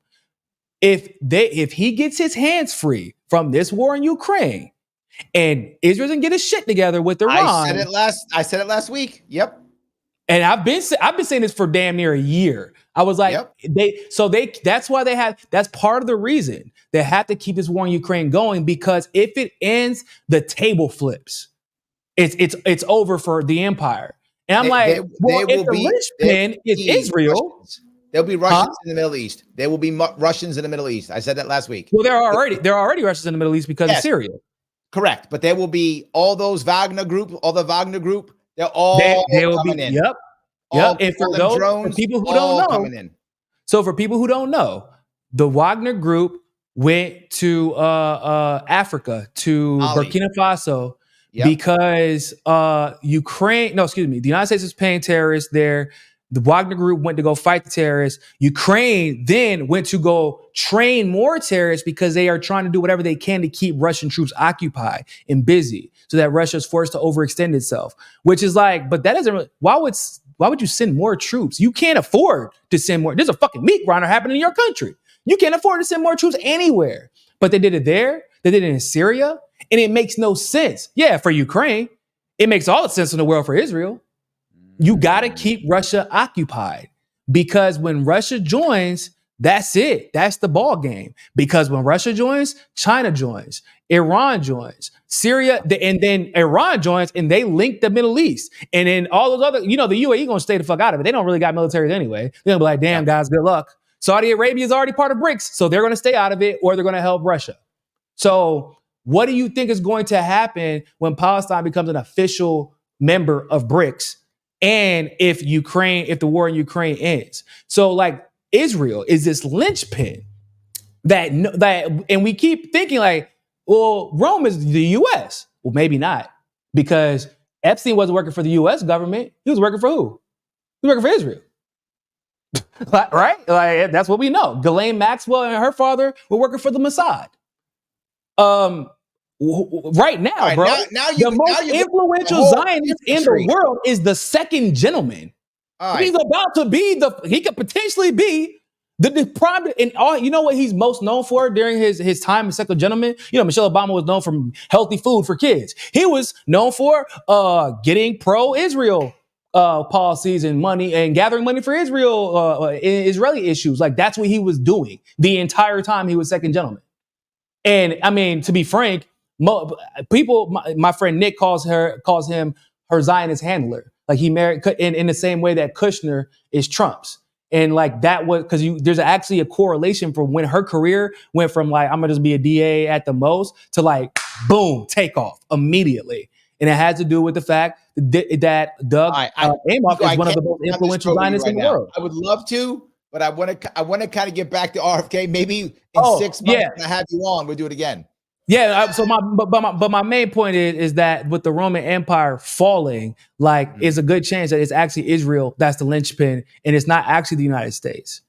If he gets his hands free from this war in Ukraine and Israel doesn't get his shit together with Iran. I said it last week. Yep. And I've been saying this for damn near a year. I was like, that's why that's part of the reason they have to keep this war in Ukraine going, because if it ends, the table flips. It's over for the empire. And I'm if the linchpin is Israel, there'll be Russians in the Middle East. There will be Russians in the Middle East. I said that last week. Well, there are already Russians in the Middle East because of Syria. Correct, but there will be all the Wagner group. They're all coming in. Yep. And for people who don't know, so for people who don't know, the Wagner group went to Africa, to Burkina Faso, because the United States was paying terrorists there. The Wagner group went to go fight the terrorists. Ukraine then went to go train more terrorists because they are trying to do whatever they can to keep Russian troops occupied and busy so that Russia is forced to overextend itself, which is like, but that doesn't really, why would you send more troops? You can't afford to send more. There's a fucking meat grinder happening in your country. You can't afford to send more troops anywhere. But they did it there. They did it in Syria. And it makes no sense. Yeah, for Ukraine. It makes all the sense in the world for Israel. You got to keep Russia occupied, because when Russia joins, that's it. That's the ball game. Because when Russia joins, China joins, Iran joins, Syria, and then Iran joins, and they link the Middle East. And then all those other, the UAE going to stay the fuck out of it. They don't really got militaries anyway. They're going to be like, damn, guys, good luck. Saudi Arabia is already part of BRICS, so they're going to stay out of it, or they're going to help Russia. So what do you think is going to happen when Palestine becomes an official member of BRICS, and if the war in Ukraine ends. So like Israel is this linchpin that and we keep thinking like, well, Rome is the US. Well, maybe not, because Epstein wasn't working for the US government. He was working for who? He was working for Israel. Right? Like, that's what we know. Ghislaine Maxwell and her father were working for the Mossad. Right now, right, bro, now the most influential Zionist in the world is the second gentleman. Right. He's about to be he could potentially be the prime, and all, you know what he's most known for during his time as second gentleman? You know, Michelle Obama was known for healthy food for kids. He was known for getting pro-Israel policies and money and gathering money for Israel, Israeli issues. Like, that's what he was doing the entire time he was second gentleman. And I mean, to be frank, my friend Nick calls him her Zionist handler. Like, he married in the same way that Kushner is Trump's. And like, that was because there's actually a correlation from when her career went from like, I'm gonna just be a DA at the most to like, boom, take off immediately. And it has to do with the fact that Doug Amoff is one of the most influential Zionists in the world. I would love to, but I want to kind of get back to RFK. Maybe in 6 months when I have you on, we'll do it again. Yeah. So my main point is that with the Roman Empire falling, like, it's a good chance that it's actually Israel that's the linchpin, and it's not actually the United States.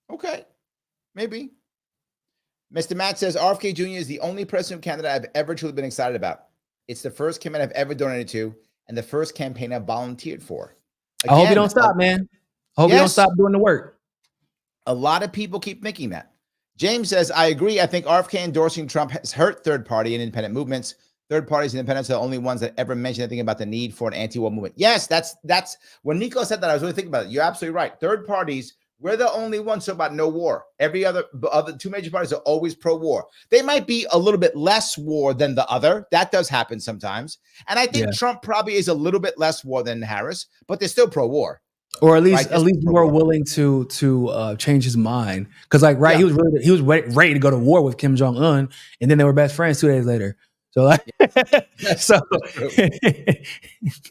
Okay, maybe. Mr. Matt says RFK Jr. is the only president candidate I've ever truly been excited about. It's the first campaign I've ever donated to, and the first campaign I've volunteered for. Again, I hope you don't stop, man. I hope you don't stop doing the work. A lot of people keep thinking that. James says, I agree. I think RFK endorsing Trump has hurt third-party and independent movements. Third parties and independents are the only ones that ever mention anything about the need for an anti-war movement. Yes, that's when Niko said that, I was really thinking about it. You're absolutely right. Third parties, we're the only ones so about no war. Every other two major parties are always pro-war. They might be a little bit less war than the other. That does happen sometimes. And I think Trump probably is a little bit less war than Harris, but they're still pro-war. Or at least more willing to change his mind, because he was ready to go to war with Kim Jong-un, and then they were best friends 2 days later. So like,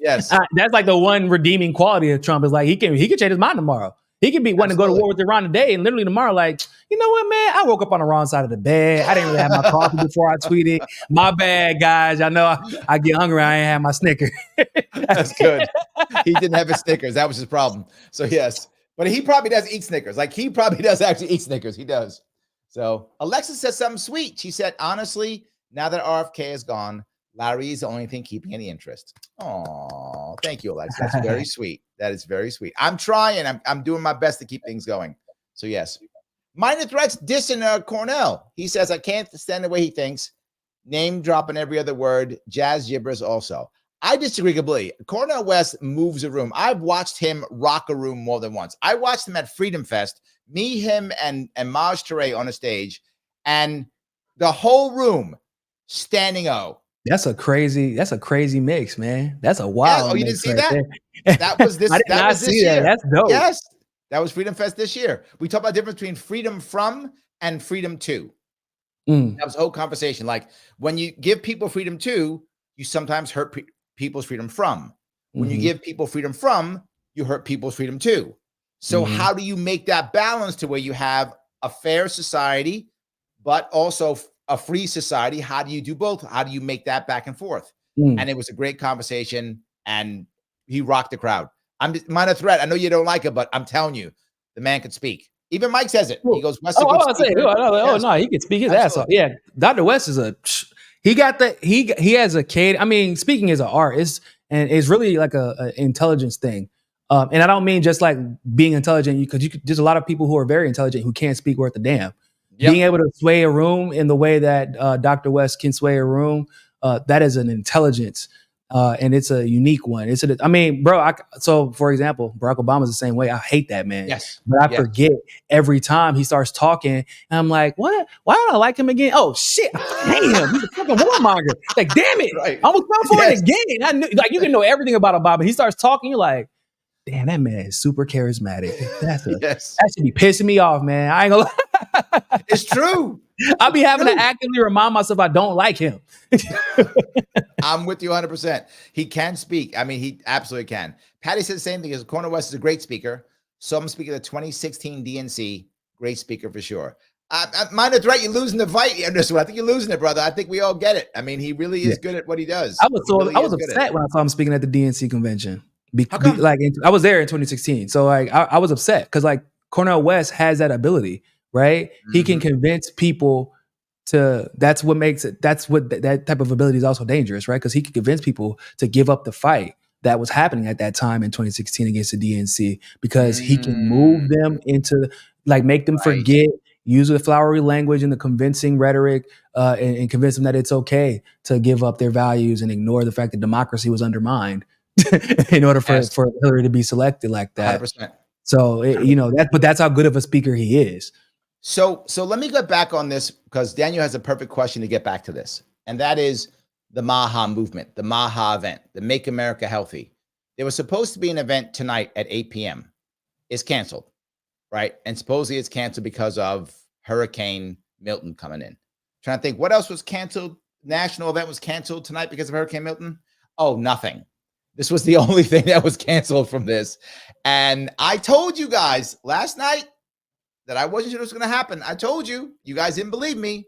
yes, that's like the one redeeming quality of Trump is like he can change his mind tomorrow. He can be wanting to go to war with Iran today, and literally tomorrow, like, you know what, man? I woke up on the wrong side of the bed. I didn't really have my coffee before I tweeted. My bad, guys. I know I get hungry. I ain't have my Snickers. That's good. He didn't have his Snickers. That was his problem. So yes, but he probably does eat Snickers. Like, he probably does actually eat Snickers. He does. So Alexis says something sweet. She said, honestly, now that RFK is gone, Larry is the only thing keeping any interest. Oh, thank you, Alexis. That's very sweet. That is very sweet. I'm trying. I'm doing my best to keep things going. So yes. Minor Threats dissing Cornel. He says, I can't stand the way he thinks. Name dropping every other word. Jazz gibbers also. I disagree completely. Cornel West moves a room. I've watched him rock a room more than once. I watched him at Freedom Fest, me, him, and Maj Touré on a stage, and the whole room standing O. That's a crazy mix, man. That's a wild. Yeah, you didn't see that? That was this. I did not see that. That's dope. Yes, that was Freedom Fest this year. We talked about the difference between freedom from and freedom to. That was the whole conversation. Like, when you give people freedom to, you sometimes hurt people's freedom from. When you give people freedom from, you hurt people's freedom to. So how do you make that balance to where you have a fair society, but also a free society? How do you do both? How do you make that back and forth? And it was a great conversation, and he rocked the crowd. I'm just Minor Threat. I know you don't like it, but I'm telling you, the man could speak. Even Mike says it. He goes, West. No, he can speak his ass off. Yeah, Dr. West is he has a cadence. I mean, speaking is an art. It's really like a intelligence thing. And I don't mean just like being intelligent, because there's a lot of people who are very intelligent who can't speak worth a damn. Yep. Being able to sway a room in the way that Dr. West can sway a room, that is an intelligence, and it's a unique one. So for example, Barack Obama's the same way. I hate that man. Yes, but I forget every time he starts talking, and I'm like, what? Why don't I like him again? Oh shit, I hate him. He's a fucking warmonger. Like, damn it, right. I was going for it again. I knew, like, you can know everything about Obama. He starts talking, you're like, damn, that man is super charismatic. That should be pissing me off, man. I ain't gonna lie. It's true. I'll be having to actively remind myself I don't like him. I'm with you 100%. He can speak. I mean, he absolutely can. Patty said the same thing. Cornel West is a great speaker. So I'm speaking of the 2016 DNC. Great speaker for sure. Mind the threat, you're losing the fight on this one. I think you're losing it, brother. I think we all get it. I mean, he really is good at what he does. I was upset when I saw him speaking at the DNC convention. I was there in 2016, so like I was upset because like Cornel West has that ability, right? Mm-hmm. He can convince people to. That's what makes it. That's what that type of ability is also dangerous, right? Because he can convince people to give up the fight that was happening at that time in 2016 against the DNC because he can move them into like make them forget. Use the flowery language and the convincing rhetoric and convince them that it's okay to give up their values and ignore the fact that democracy was undermined in order for Hillary to be selected like that. 100%. So, but that's how good of a speaker he is. So let me get back on this because Daniel has a perfect question to get back to this. And that is the MAHA movement, the MAHA event, the Make America Healthy. There was supposed to be an event tonight at 8 p.m. It's canceled. Right. And supposedly it's canceled because of Hurricane Milton coming in. Trying to think what else was canceled. National event was canceled tonight because of Hurricane Milton. Oh, nothing. This was the only thing that was canceled from this. And I told you guys last night that I wasn't sure it was going to happen. I told you. You guys didn't believe me.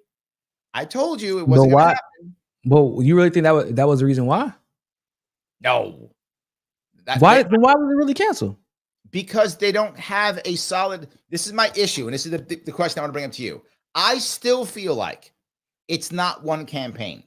I told you it wasn't going to happen. Well, you really think that was the reason why? No. Why was it really canceled? Because they don't have a solid, this is my issue, and this is the question I want to bring up to you. I still feel like it's not one campaign.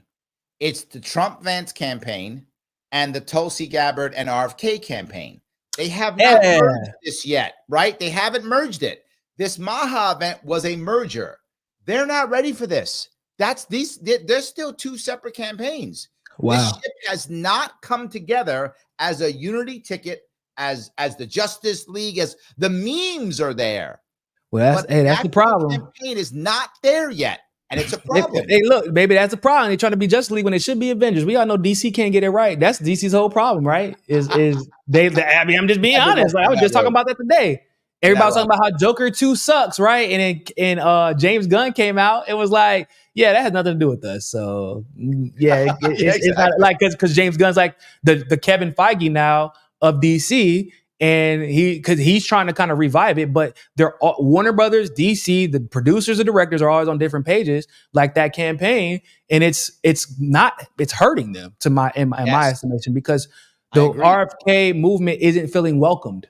It's the Trump-Vance campaign and the Tulsi Gabbard and RFK campaign. They have not merged this yet, right? They haven't merged it. This MAHA event was a merger. They're not ready for this. There's still two separate campaigns. Wow. This ship has not come together as a unity ticket, as the Justice League, as the memes are there. Well, that's the problem. Campaign is not there yet, and it's a problem. Hey, look, baby, that's the problem. They're trying to be Justice League when it should be Avengers. We all know DC can't get it right. That's DC's whole problem, right? I mean, I'm just being honest. Like, I was just talking about that today. Everybody's talking about how Joker 2 sucks, right? And James Gunn came out and was like, yeah, that has nothing to do with us. So yeah, it's not like because James Gunn's like the Kevin Feige now of DC, and he's trying to kind of revive it, but they're all, Warner Brothers, DC, the producers and directors are always on different pages, like that campaign, and it's hurting them in my estimation because the RFK movement isn't feeling welcomed.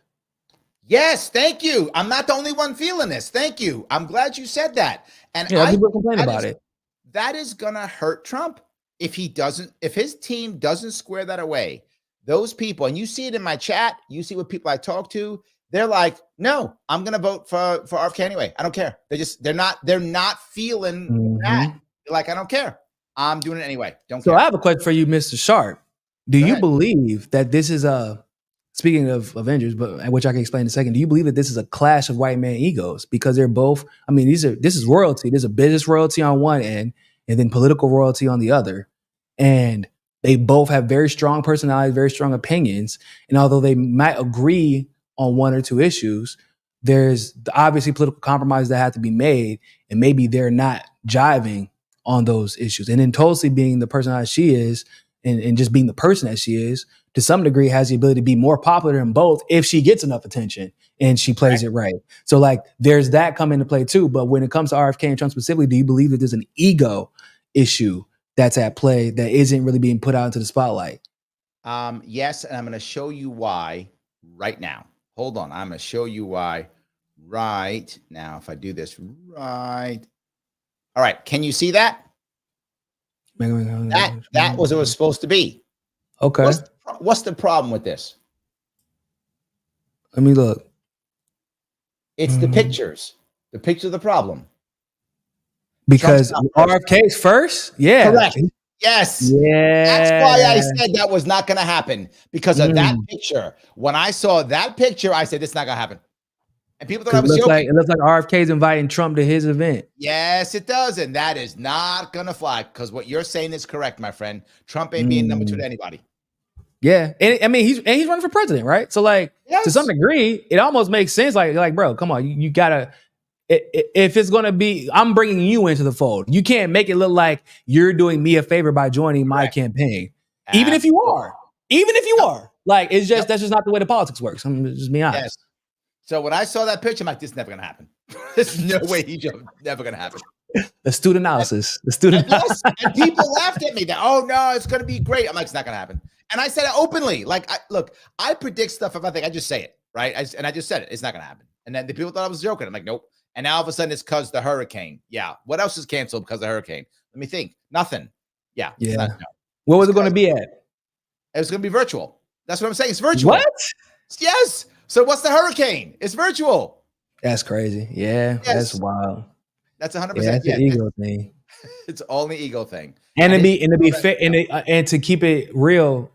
Yes, thank you. I'm not the only one feeling this. Thank you. I'm glad you said that. And people complain about it. That is gonna hurt Trump if his team doesn't square that away. Those people, and you see it in my chat, you see what people I talk to, they're like, no, I'm going to vote for RFK anyway. I don't care. They're not feeling that. They're like, I don't care. I'm doing it anyway. Don't care. So I have a question for you, Mr. Sharpe. Do you believe that this is speaking of Avengers, but which I can explain in a second, do you believe that this is a clash of white man egos? Because they're both, I mean, this is royalty. There's a business royalty on one end and then political royalty on the other. And they both have very strong personalities, very strong opinions. And although they might agree on one or two issues, there's obviously political compromises that have to be made. And maybe they're not jiving on those issues. And then Tulsi being the person that she is and just being the person that she is, to some degree has the ability to be more popular than both if she gets enough attention and she plays it right. So like there's that come into play too. But when it comes to RFK and Trump specifically, do you believe that there's an ego issue that's at play that isn't really being put out into the spotlight? Yes, and I'm going to show you why right now. Hold on. I'm going to show you why right now. If I do this right. All right. Can you see that? That was what it was supposed to be. Okay. What's the problem with this? Let me look. It's the pictures. The picture of the problem. Because RFK's first? Yeah. Correct. Yes. Yeah. That's why I said that was not going to happen, because of that picture. When I saw that picture, I said, this is not going to happen. And people thought I was joking. It looks like RFK's inviting Trump to his event. Yes, it does. And that is not going to fly, because what you're saying is correct, my friend. Trump ain't being number two to anybody. Yeah. And I mean, he's running for president, right? So like, to some degree, it almost makes sense. Like, bro, come on. You got to, if it's going to be, I'm bringing you into the fold. You can't make it look like you're doing me a favor by joining my campaign. Even if you are, like, it's just that's just not the way the politics works. I'm just being honest. Yes. So when I saw that picture, I'm like, this is never gonna happen. There's no way he jumped. Never gonna happen. Astute analysis. Yes, and people laughed at me. That, oh no, it's gonna be great. I'm like, it's not gonna happen. And I said it openly. Like, I predict stuff if I think I just say it, right? I just said it. It's not gonna happen. And then the people thought I was joking. I'm like, nope. And now all of a sudden it's because the hurricane. Yeah. What else is canceled because of the hurricane? Let me think. Nothing. Yeah. Yeah. What was it going to be at? It was going to be virtual. That's what I'm saying. It's virtual. What? Yes. So what's the hurricane? It's virtual. That's crazy. Yeah. Yes. That's wild. That's 100%. Yeah, that's an ego thing. It's only ego thing. And to be fair, and to keep it real,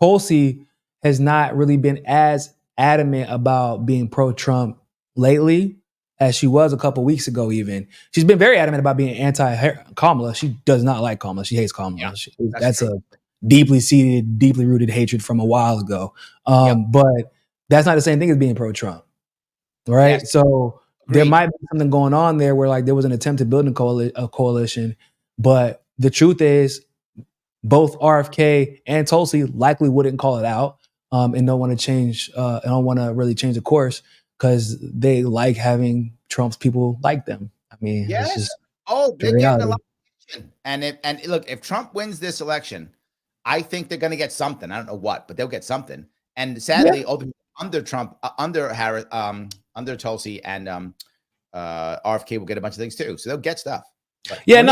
Tulsi has not really been as adamant about being pro-Trump lately as she was a couple weeks ago. Even she's been very adamant about being anti-Kamala. She does not like Kamala. She hates Kamala. Yeah, that's a deeply seated, deeply rooted hatred from a while ago. But that's not the same thing as being pro-Trump, right? Yes. So there might be something going on there where, like, there was an attempt to build a coalition, but the truth is both RFK and Tulsi likely wouldn't call it out. And don't want to change. Don't want to really change the course because they like having Trump's people like them. I mean, yes. It's just they're getting a lot of attention. And look, if Trump wins this election, I think they're going to get something. I don't know what, but they'll get something. And sadly, under Trump, under Harris, under Tulsi, and RFK will get a bunch of things too. So they'll get stuff. But they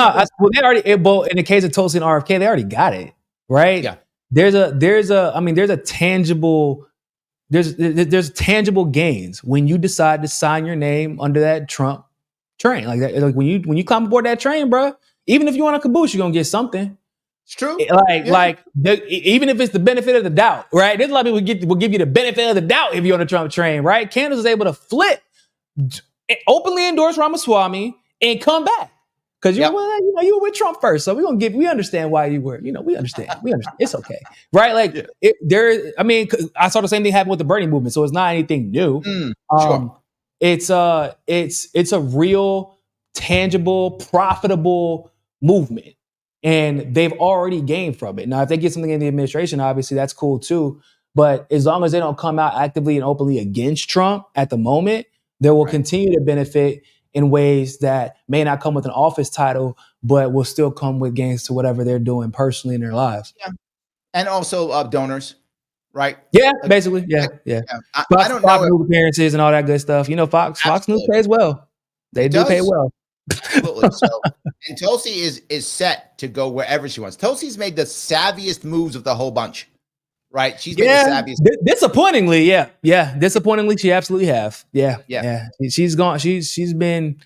already. Well, in the case of Tulsi and RFK, they already got it, right? Yeah. There's tangible gains when you decide to sign your name under that Trump train. Like that, like when you climb aboard that train, bro, even if you want a caboose, you're gonna get something. It's true. Even if it's the benefit of the doubt, right? There's a lot of people will give you the benefit of the doubt if you're on the Trump train, right? Candace was able to flip, openly endorse Ramaswamy, and come back. Because you were with Trump first, so we understand why you were. We understand. It's okay, right? Like I saw the same thing happen with the Bernie movement, so it's not anything new. Sure. It's a real, tangible, profitable movement, and they've already gained from it. Now, if they get something in the administration, obviously that's cool too. But as long as they don't come out actively and openly against Trump at the moment, they will continue to benefit in ways that may not come with an office title, but will still come with gains to whatever they're doing personally in their lives. Yeah. And also donors, right? Yeah, basically. Yeah. I don't know. Fox News appearances and all that good stuff. Fox News pays well. They do pay well. Absolutely. So, and Tulsi is set to go wherever she wants. Tulsi's made the savviest moves of the whole bunch. Right, she's made the savviest. Disappointingly, disappointingly, she absolutely have. Yeah. She's gone. She's been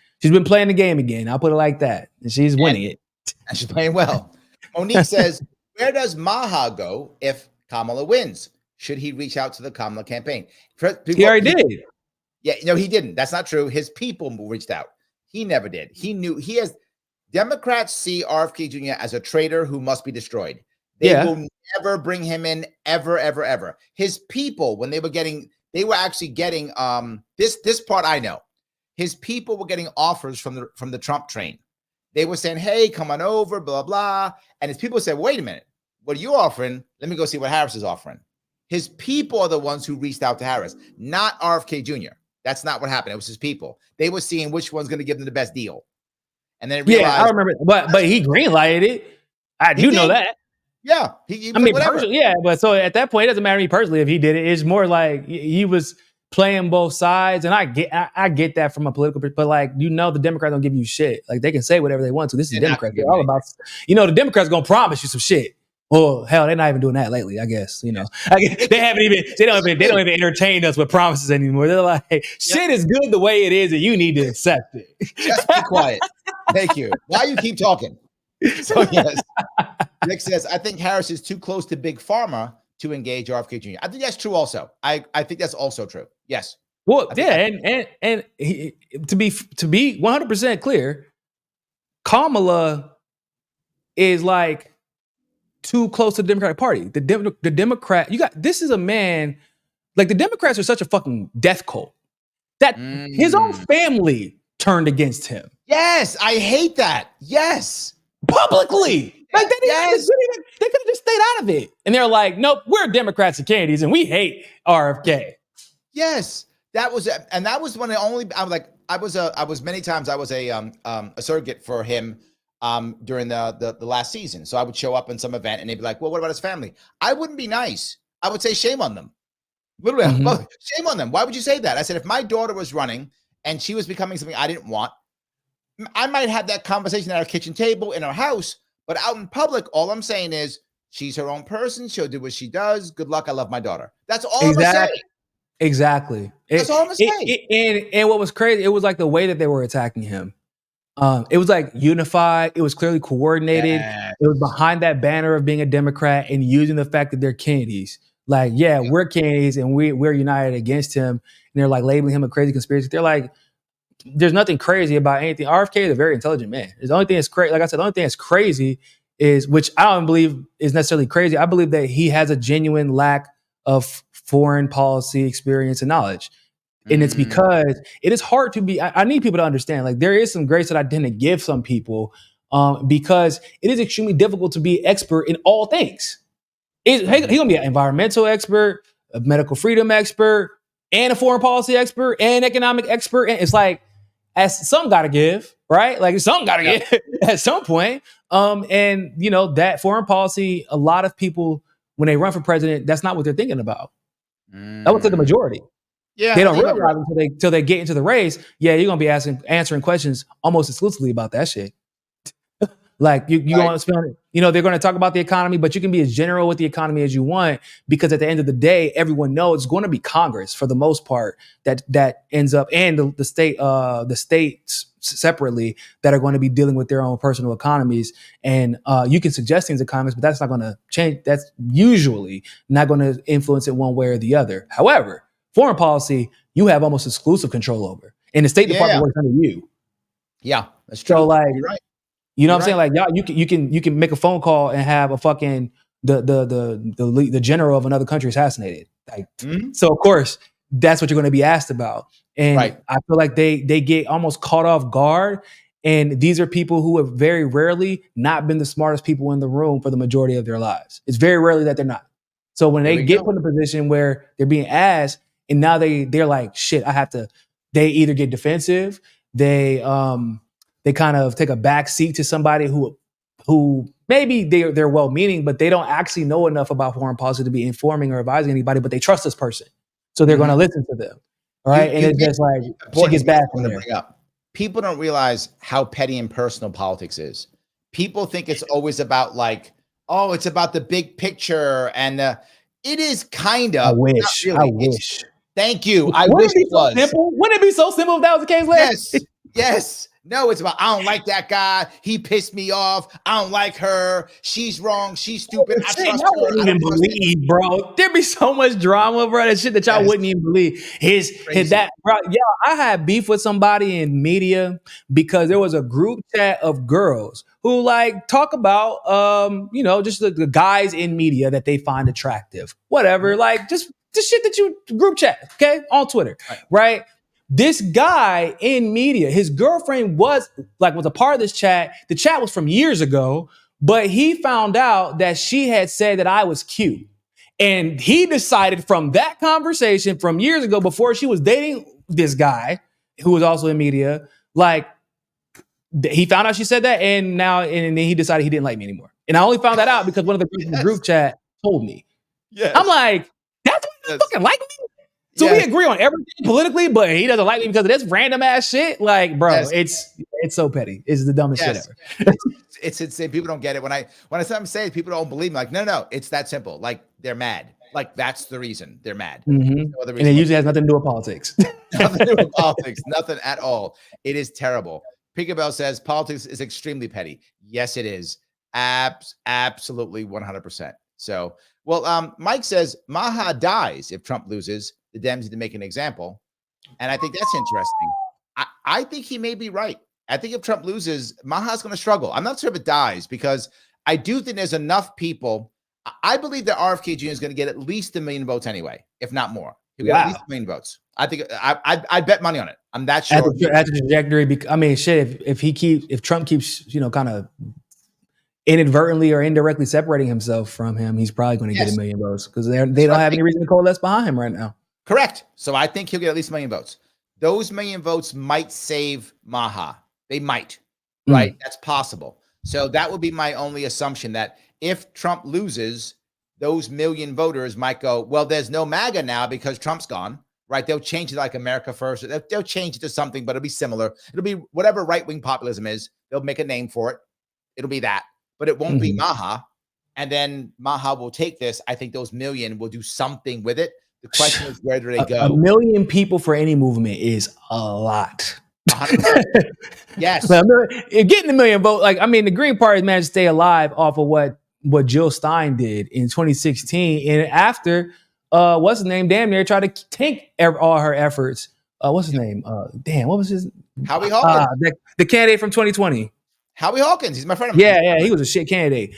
playing the game again. I'll put it like that. And she's winning it. And she's playing well. Monique says, "Where does MAHA go if Kamala wins? Should he reach out to the Kamala campaign?" He already did. Yeah, no, he didn't. That's not true. His people reached out. He never did. He knew Democrats see RFK Jr. as a traitor who must be destroyed. They will never bring him in ever, ever, ever. His people, when they were actually getting this part I know. His people were getting offers from the Trump train. They were saying, "Hey, come on over, blah, blah." And his people said, "Wait a minute. What are you offering? Let me go see what Harris is offering." His people are the ones who reached out to Harris, not RFK Jr. That's not what happened. It was his people. They were seeing which one's going to give them the best deal. And then I remember, but he greenlighted it. I do know that. Yeah, personally, but so at that point, it doesn't matter to me personally if he did it. It's more like he was playing both sides, and I get that from a political, but like the Democrats don't give you shit. Like they can say whatever they want to. This is Democrats. They're all about, the Democrats gonna promise you some shit. Well, hell, they're not even doing that lately. I guess they don't even entertain us with promises anymore. They're like, shit is good the way it is, and you need to accept it. Just be quiet. Thank you. Why you keep talking? So yes, Nick says, "I think Harris is too close to Big Pharma to engage RFK Jr." I think that's true. Also, I think that's also true. Yes. Well, and to be 100% clear, Kamala is like too close to the Democratic Party. The Democrat, this is a man, like the Democrats are such a fucking death cult that his own family turned against him. Yes, I hate that. Yes. Publicly. Like they could have just stayed out of it. And they're like, nope, we're Democrats and Kennedys and we hate RFK. Yes, that was one of the only. I was many times I was a surrogate for him during the last season. So I would show up in some event and they'd be like, well, what about his family? I wouldn't be nice. I would say shame on them. Literally, shame on them. Why would you say that? I said, if my daughter was running and she was becoming something I didn't want, I might have that conversation at our kitchen table in our house, but out in public, all I'm saying is she's her own person. She'll do what she does. Good luck. I love my daughter. That's all I'm going to say. Exactly. That's all I'm going to say. And what was crazy, it was like the way that they were attacking him. It was like unified. It was clearly coordinated. Yes. It was behind that banner of being a Democrat and using the fact that they're Kennedys. Like, we're Kennedys and we're united against him. And they're like labeling him a crazy conspiracy. They're like, there's nothing crazy about anything. RFK is a very intelligent man. The only thing that's crazy, like I said, the only thing that's crazy is, which I don't believe is necessarily crazy. I believe that he has a genuine lack of foreign policy experience and knowledge. And it's because it is hard to be, I need people to understand, like there is some grace that I tend to give some people because it is extremely difficult to be expert in all things. He's going to be an environmental expert, a medical freedom expert, and a foreign policy expert, and economic expert. And it's like, as some got to give, right? Like some got to give at some point. And you know, that foreign policy, a lot of people, when they run for president, that's not what they're thinking about. That would take the majority. Yeah, they don't realize until they get into the race. Yeah, you're gonna be answering questions almost exclusively about that shit. Like you want to spend, you know, they're going to talk about the economy, but you can be as general with the economy as you want, because at the end of the day, everyone knows it's going to be Congress for the most part that ends up, and the states separately that are going to be dealing with their own personal economies. And you can suggest things to Congress, but that's not going to change. That's usually not going to influence it one way or the other. However, foreign policy, you have almost exclusive control over, and the State Department works under you. Yeah, that's true. So like, you're right. You know what I'm saying? Like, y'all, you can make a phone call and have a fucking the general of another country assassinated. Like, so of course that's what you're going to be asked about. And I feel like they get almost caught off guard. And these are people who have very rarely not been the smartest people in the room for the majority of their lives. It's very rarely that they're not. So when they get put in a position where they're being asked, and now they're like, shit, I have to. They either get defensive, they kind of take a back seat to somebody who maybe they're well-meaning, but they don't actually know enough about foreign policy to be informing or advising anybody, but they trust this person. So they're going to listen to them. All right. And it's just like, shit gets bad from there. People don't realize how petty and personal politics is. People think it's always about like, oh, it's about the big picture. And it is kind of. I wish. Thank you. I wish it was. Simple? Wouldn't it be so simple if that was the case, Larry? Yes. No, it's about, I don't like that guy. He pissed me off. I don't like her. She's wrong. She's stupid. I trust her. Wouldn't even believe, bro. There'd be so much drama, bro. That shit that y'all wouldn't even believe. I had beef with somebody in media because there was a group chat of girls who like talk about, just the guys in media that they find attractive, whatever. Like just shit that you group chat, okay, on Twitter, right? This guy in media, his girlfriend was a part of this chat. The chat was from years ago, but he found out that she had said that I was cute. And he decided from that conversation from years ago, before she was dating this guy who was also in media, like he found out she said that, and then he decided he didn't like me anymore. And I only found that out because one of the girls in the group chat told me. Yes. I'm like, that's why you fucking like me? So we agree on everything politically, but he doesn't like me because of this random ass shit. Like, bro, it's so petty. It's the dumbest shit ever. It's insane. People don't get it. When I sometimes say it, people don't believe me. Like, no, it's that simple. Like, they're mad. Like, that's the reason they're mad. No other reason. And it usually has nothing to do with politics. Nothing to do with politics. Nothing at all. It is terrible. Pinkabell says politics is extremely petty. Yes, it is. Absolutely 100%. So, well, Mike says MAHA dies if Trump loses. The Dems need to make an example. And I think that's interesting. I think he may be right. I think if Trump loses, MAHA's going to struggle. I'm not sure if it dies, because I do think there's enough people. I believe that RFK Jr. is going to get at least 1 million votes anyway, if not more. He'll get at least 1 million votes. I think I'd bet money on it. I'm that sure. At the trajectory, I mean, shit, if Trump keeps, kind of inadvertently or indirectly separating himself from him, he's probably going to get 1 million votes because they don't have any reason to coalesce behind him right now. Correct. So I think he'll get at least 1 million votes. Those 1 million votes might save MAHA. They might, right? That's possible. So that would be my only assumption, that if Trump loses, those 1 million voters might go, well, there's no MAGA now because Trump's gone, right? They'll change it like America First. They'll change it to something, but it'll be similar. It'll be whatever right-wing populism is. They'll make a name for it. It'll be that, but it won't be MAHA. And then MAHA will take this. I think those 1 million will do something with it. The question is, where do they go? 1 million people for any movement is a lot. 100%. Yes. Getting 1 million votes, like, I mean, the Green Party managed to stay alive off of what Jill Stein did in 2016. And after, what's his name? Damn near tried to tank all her efforts. What's his name? What was his? Howie Hawkins. The candidate from 2020. Howie Hawkins. He's my friend. Yeah, he was a shit candidate.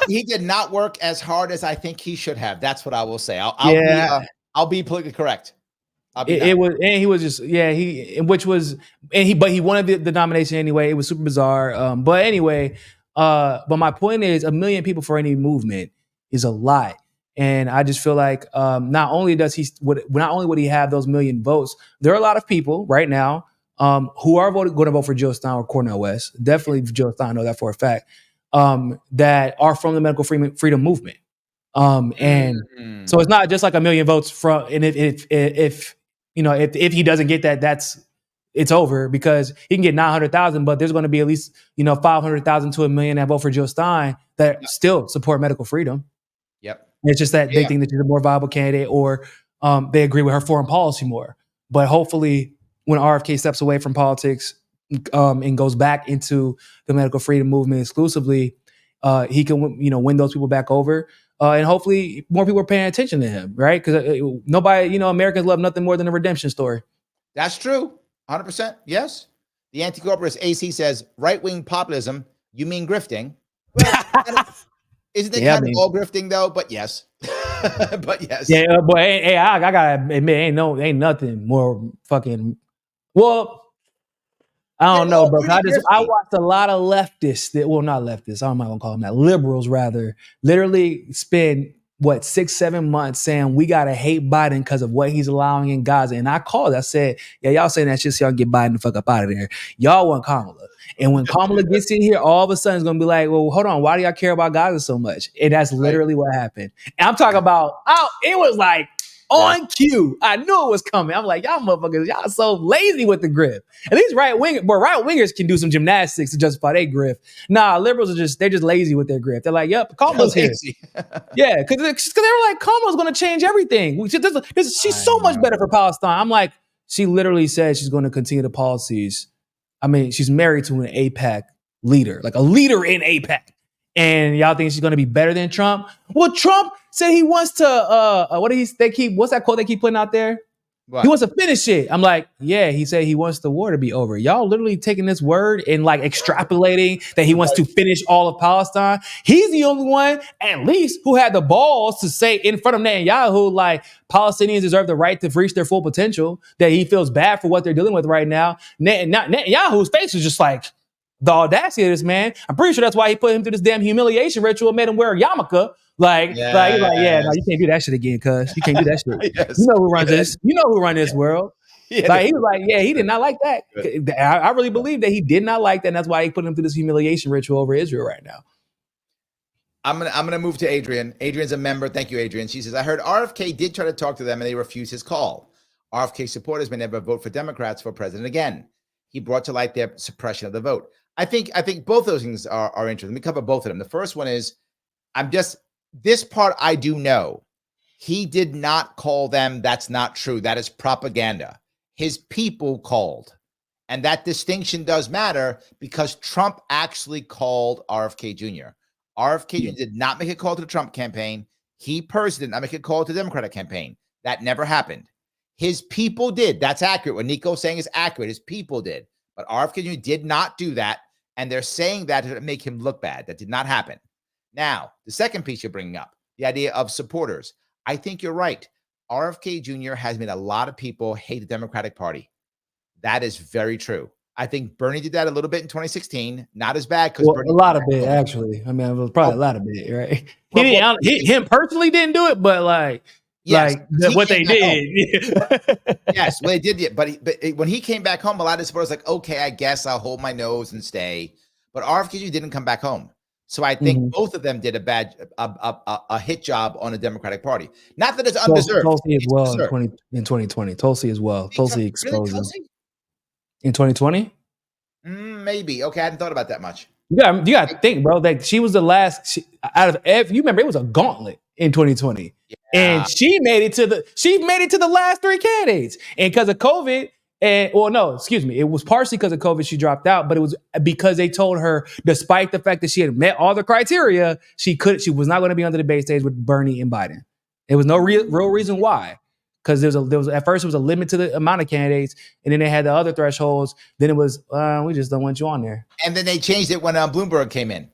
He did not work as hard as I think he should have. That's what I will say. I'll be politically correct. But he wanted the nomination anyway. It was super bizarre. But anyway, but my point is, 1 million people for any movement is a lot. And I just feel like not only would he have those 1 million votes, there are a lot of people right now who are going to vote for Jill Stein or Cornel West. Definitely Jill Stein, I know that for a fact. That are from the medical freedom movement. So it's not just like 1 million votes from, and if he doesn't get that, it's over, because he can get 900,000, but there's going to be at least 500,000 to 1 million that vote for Jill Stein that still support medical freedom. Yep. It's just that they think that she's a more viable candidate, or they agree with her foreign policy more. But hopefully, when RFK steps away from politics and goes back into the medical freedom movement exclusively, he can win those people back over. And hopefully more people are paying attention to him, right? Because nobody, Americans love nothing more than a redemption story. That's true. 100%. Yes. The anti-corporatist AC says, right-wing populism, you mean grifting? Well, isn't it kind of all grifting though? But yes. But yes. Yeah, but hey, I gotta admit, ain't nothing more fucking, well, I don't know, bro. I watched a lot of leftists not leftists, I'm not gonna call them that, liberals rather, literally spend 6-7 months saying we gotta hate Biden because of what he's allowing in Gaza. And I called, I said, yeah, y'all saying that shit so y'all get Biden the fuck up out of there. Y'all want Kamala. And when Kamala gets in here, all of a sudden it's gonna be like, well, hold on, why do y'all care about Gaza so much? And that's literally what happened. And I'm talking about, it was like on cue. I knew it was coming. I'm like, y'all motherfuckers, y'all so lazy with the grip. At least right wingers can do some gymnastics to justify their grip. Nah, liberals they're just lazy with their grip. They're like, yep, Kamala's here. Yeah, because they were like, Kamala's gonna change everything. She's so much better for Palestine. I'm like, she literally said she's going to continue the policies. I mean, she's married to an AIPAC leader, like a leader in AIPAC. And y'all think she's going to be better than Trump? Well, Trump said he wants to, what's that quote they keep putting out there? What? He wants to finish it. I'm like, yeah, he said he wants the war to be over. Y'all literally taking this word and like extrapolating that he wants to finish all of Palestine. He's the only one, at least, who had the balls to say in front of Netanyahu, like, Palestinians deserve the right to reach their full potential, that he feels bad for what they're dealing with right now. Netanyahu's face is just like, the audacity of this man. I'm pretty sure that's why he put him through this damn humiliation ritual, made him wear a yarmulke. Like, no, you can't do that shit again, cuz. You can't do that shit. Yes. You know who runs this. You know who runs this world. Yeah. Like, he was like, he did not like that. I really believe that he did not like that, and that's why he put him through this humiliation ritual over Israel right now. I'm gonna move to Adrian. Adrian's a member. Thank you, Adrian. She says, I heard RFK did try to talk to them and they refused his call. RFK supporters may never vote for Democrats for president again. He brought to light their suppression of the vote. I think both those things are interesting. Let me cover both of them. The first one is, this part I do know. He did not call them. That's not true. That is propaganda. His people called. And that distinction does matter because Trump actually called RFK Jr. RFK Jr. did not make a call to the Trump campaign. He personally did not make a call to the Democratic campaign. That never happened. His people did. That's accurate. What Niko's saying is accurate. His people did. But RFK Jr. did not do that. And they're saying that to make him look bad. That did not happen. Now, the second piece you're bringing up, the idea of supporters. I think you're right. RFK Jr. has made a lot of people hate the Democratic Party. That is very true. I think Bernie did that a little bit in 2016. Not as bad because a lot of it actually. I mean, it was probably a lot of it, right? Him personally didn't do it, but what they did. Yes, well, they did. But when he came back home, a lot of supporters like, okay, I guess I'll hold my nose and stay. But RFK Jr. didn't come back home. So I think both of them did a hit job on the Democratic Party. Not that it's undeserved. Tulsi as well in 2020. Tulsi as well. Tulsi exposed them. In 2020? Maybe. Okay, I hadn't thought about that much. You got to think, bro. Like she was the last out of you remember it was a gauntlet in 2020. Yeah. And she made it to the last three candidates. And because of COVID, it was partially because of COVID she dropped out, but it was because they told her, despite the fact that she had met all the criteria, she was not going to be on the debate stage with Bernie and Biden. There was no real reason why. Because there was at first it was a limit to the amount of candidates, and then they had the other thresholds. Then it was we just don't want you on there. And then they changed it when Bloomberg came in.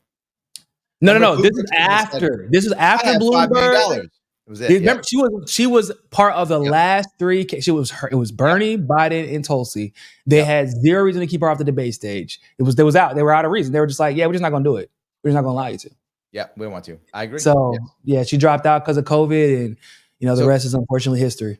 No. This is after. This is after Bloomberg. It was it. Remember, she was part of the last three. It was Bernie, Biden, and Tulsi. They had zero reason to keep her off the debate stage. They were out of reason. They were just like, yeah, we're just not gonna do it. We're just not gonna allow you to. Yeah, we don't want to. I agree. So she dropped out because of COVID, and the rest is unfortunately history.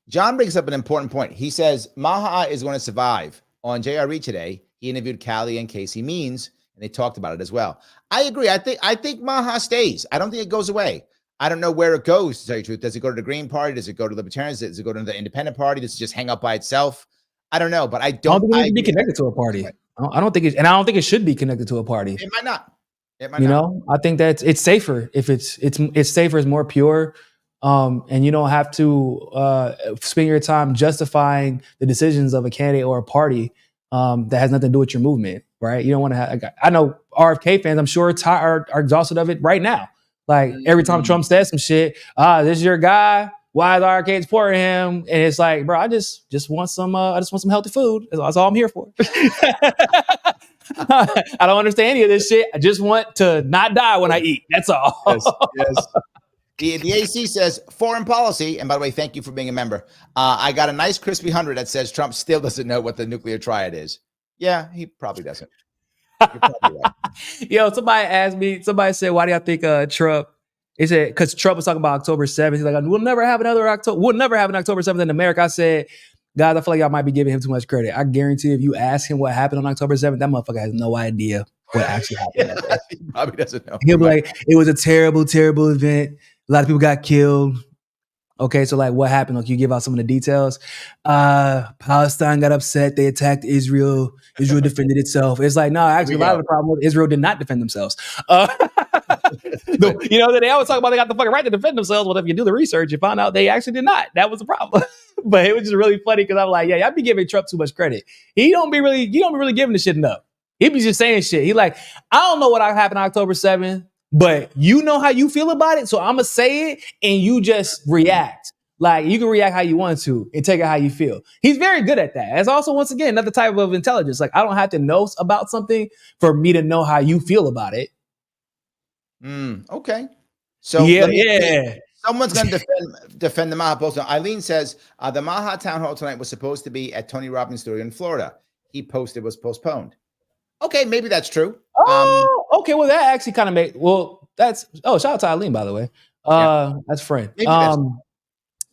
John brings up an important point. He says MAHA is going to survive. On JRE today, he interviewed Callie and Casey Means, and they talked about it as well. I agree. I think MAHA stays. I don't think it goes away. I don't know where it goes, to tell you the truth. Does it go to the Green Party? Does it go to Libertarians? Does it go to the Independent Party? Does it just hang up by itself? I don't know, but I don't think it should be connected to a party. I don't think it should be connected to a party. It might not. I think that it's safer if it's safer, it's more pure. And you don't have to spend your time justifying the decisions of a candidate or a party that has nothing to do with your movement, right? You don't want to have. I know RFK fans, I'm sure, are exhausted of it right now. Like every time Trump says some shit, this is your guy. Why is RFK supporting him? And it's like, bro, I just want some healthy food. That's all I'm here for. I don't understand any of this shit. I just want to not die when I eat. That's all. Yes. The AC says foreign policy, and by the way, thank you for being a member. I got a nice crispy 100 that says Trump still doesn't know what the nuclear triad is. Yeah, he probably doesn't. You're probably right. Yo, somebody said, why do y'all think Trump? He said, because Trump was talking about October 7th. He's like, we'll never have an October 7th in America. I said, guys, I feel like y'all might be giving him too much credit. I guarantee if you ask him what happened on October 7th, that motherfucker has no idea what actually happened. He probably doesn't know. He'll be like, it was a terrible, terrible event. A lot of people got killed. Okay, so like what happened? Like, you give out some of the details. Palestine got upset. They attacked Israel. Israel defended itself. It's like, no, actually, a lot of the problem was Israel did not defend themselves. They always talk about they got the fucking right to defend themselves. Well, if you do the research, you find out they actually did not. That was the problem. But it was just really funny because I'm like, yeah, y'all be giving Trump too much credit. He don't be really giving the shit enough. He be just saying shit. He like, I don't know what happened on October 7th. But you know how you feel about it, so I'm going to say it, and you just react. Like, you can react how you want to and take it how you feel. He's very good at that. That's also, once again, another type of intelligence. Like, I don't have to know about something for me to know how you feel about it. Okay. So yeah. Someone's going to defend the MAHA post. Eileen says, the MAHA town hall tonight was supposed to be at Tony Robbins' studio in Florida. He posted was postponed. Okay, maybe that's true. Okay. Well, that actually kind of shout out to Eileen, by the way. That's a friend.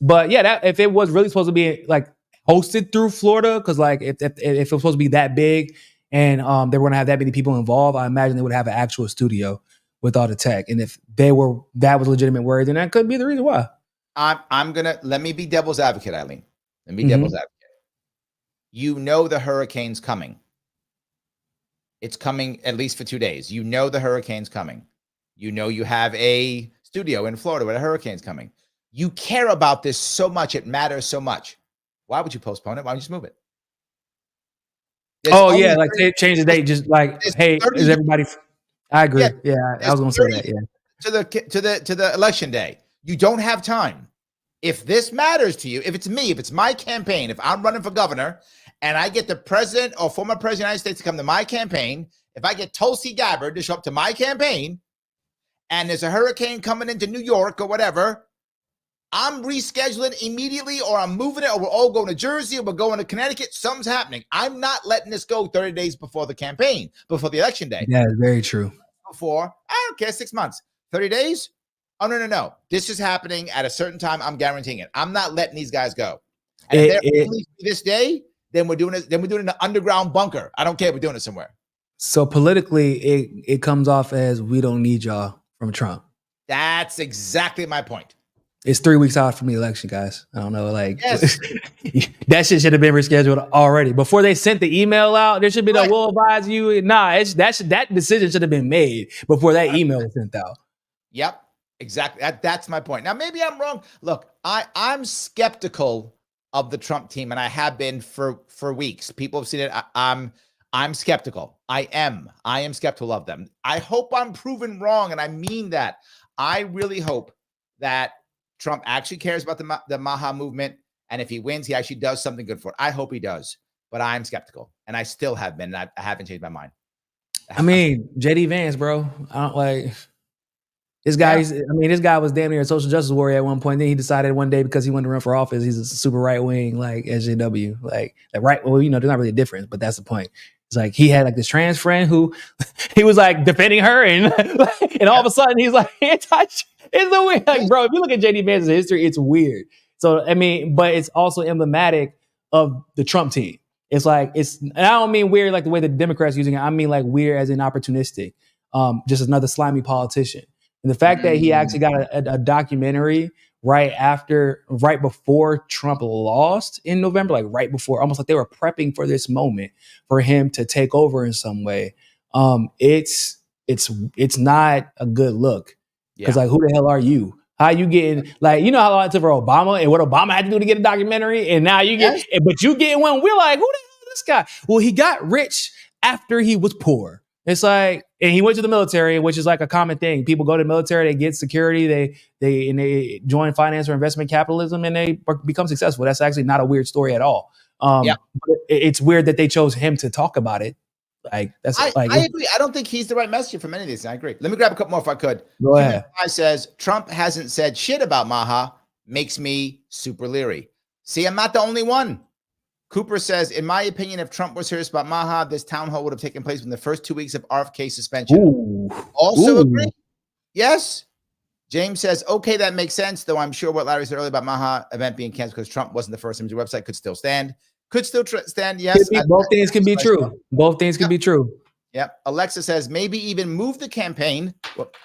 But yeah, if it was really supposed to be like hosted through Florida, because like if it was supposed to be that big and they were going to have that many people involved, I imagine they would have an actual studio with all the tech. And if that was legitimate words, then that could be the reason why. Let me be devil's advocate, Eileen. Let me be devil's advocate. You know the hurricane's coming. It's coming at least for 2 days. You know the hurricane's coming. You know you have a studio in Florida where the hurricane's coming. You care about this so much. It matters so much. Why would you postpone it? Why don't you just move it? Change the date. Just like, hey, is everybody? I agree. Yeah, I was going to say that. Yeah. To the election day, you don't have time. If this matters to you, if it's me, if it's my campaign, if I'm running for governor, and I get the president or former president of the United States to come to my campaign, if I get Tulsi Gabbard to show up to my campaign, and there's a hurricane coming into New York or whatever, I'm rescheduling immediately, or I'm moving it, or we're all going to Jersey, or we're going to Connecticut. Something's happening. I'm not letting this go 30 days before the campaign, before the election day. Yeah, very true. Before, I don't care, 6 months, 30 days. Oh, no. This is happening at a certain time. I'm guaranteeing it. I'm not letting these guys go. And if they're only this day, then we're doing it. Then we're doing it in an underground bunker. I don't care. We're doing it somewhere. So politically, it comes off as we don't need y'all from Trump. That's exactly my point. It's 3 weeks out from the election, guys. I don't know, like yes. That shit should have been rescheduled already. Before they sent the email out, there should be no will advise you. Nah, that decision should have been made before that email was sent out. Yep, exactly. That's my point. Now, maybe I'm wrong. Look, I'm skeptical of the Trump team, and I have been for weeks. People have seen it. I'm skeptical. I am skeptical of them. I hope I'm proven wrong, and I mean that. I really hope that Trump actually cares about the MAHA movement, and if he wins, he actually does something good for it. I hope he does, but I'm skeptical, and I still have been. And I haven't changed my mind. I mean, JD Vance, bro. I don't like this guy. Yeah. I mean, this guy was damn near a social justice warrior at one point. Then he decided one day because he wanted to run for office, he's a super right wing, like SJW, like right. Well, there's not really a difference, but that's the point. It's like he had like this trans friend who he was like defending her, and all of a sudden he's like anti. It's so weird, like, bro. If you look at JD Vance's history, it's weird. So I mean, but it's also emblematic of the Trump team. It's like and I don't mean weird like the way the Democrats using it. I mean like weird as in opportunistic, just another slimy politician. And the fact that he actually got a documentary right before Trump lost in November, like right before, almost like they were prepping for this moment for him to take over in some way. It's not a good look. Because like, who the hell are you? How you getting, like, you know how long it took for Obama and what Obama had to do to get a documentary? And now you get, but you getting one. We're like, who the hell is this guy? Well, he got rich after he was poor. It's like, and he went to the military, which is like a common thing. People go to the military, they get security, they join finance or investment capitalism, and they become successful. That's actually not a weird story at all. But it's weird that they chose him to talk about it. Like that's I agree. I don't think he's the right messenger for many of these. I agree. Let me grab a couple more if I could. Go ahead. Says Trump hasn't said shit about MAHA, makes me super leery. See, I'm not the only one. Cooper says, in my opinion, if Trump was serious about MAHA, this town hall would have taken place in the first 2 weeks of RFK suspension. Also agree. Yes. James says, okay, that makes sense, though I'm sure what Larry said earlier about MAHA event being canceled because Trump wasn't the first image website could still stand. Could still stand, yes. Both things can be true. Both things can be true. Yep. Alexa says maybe even move the campaign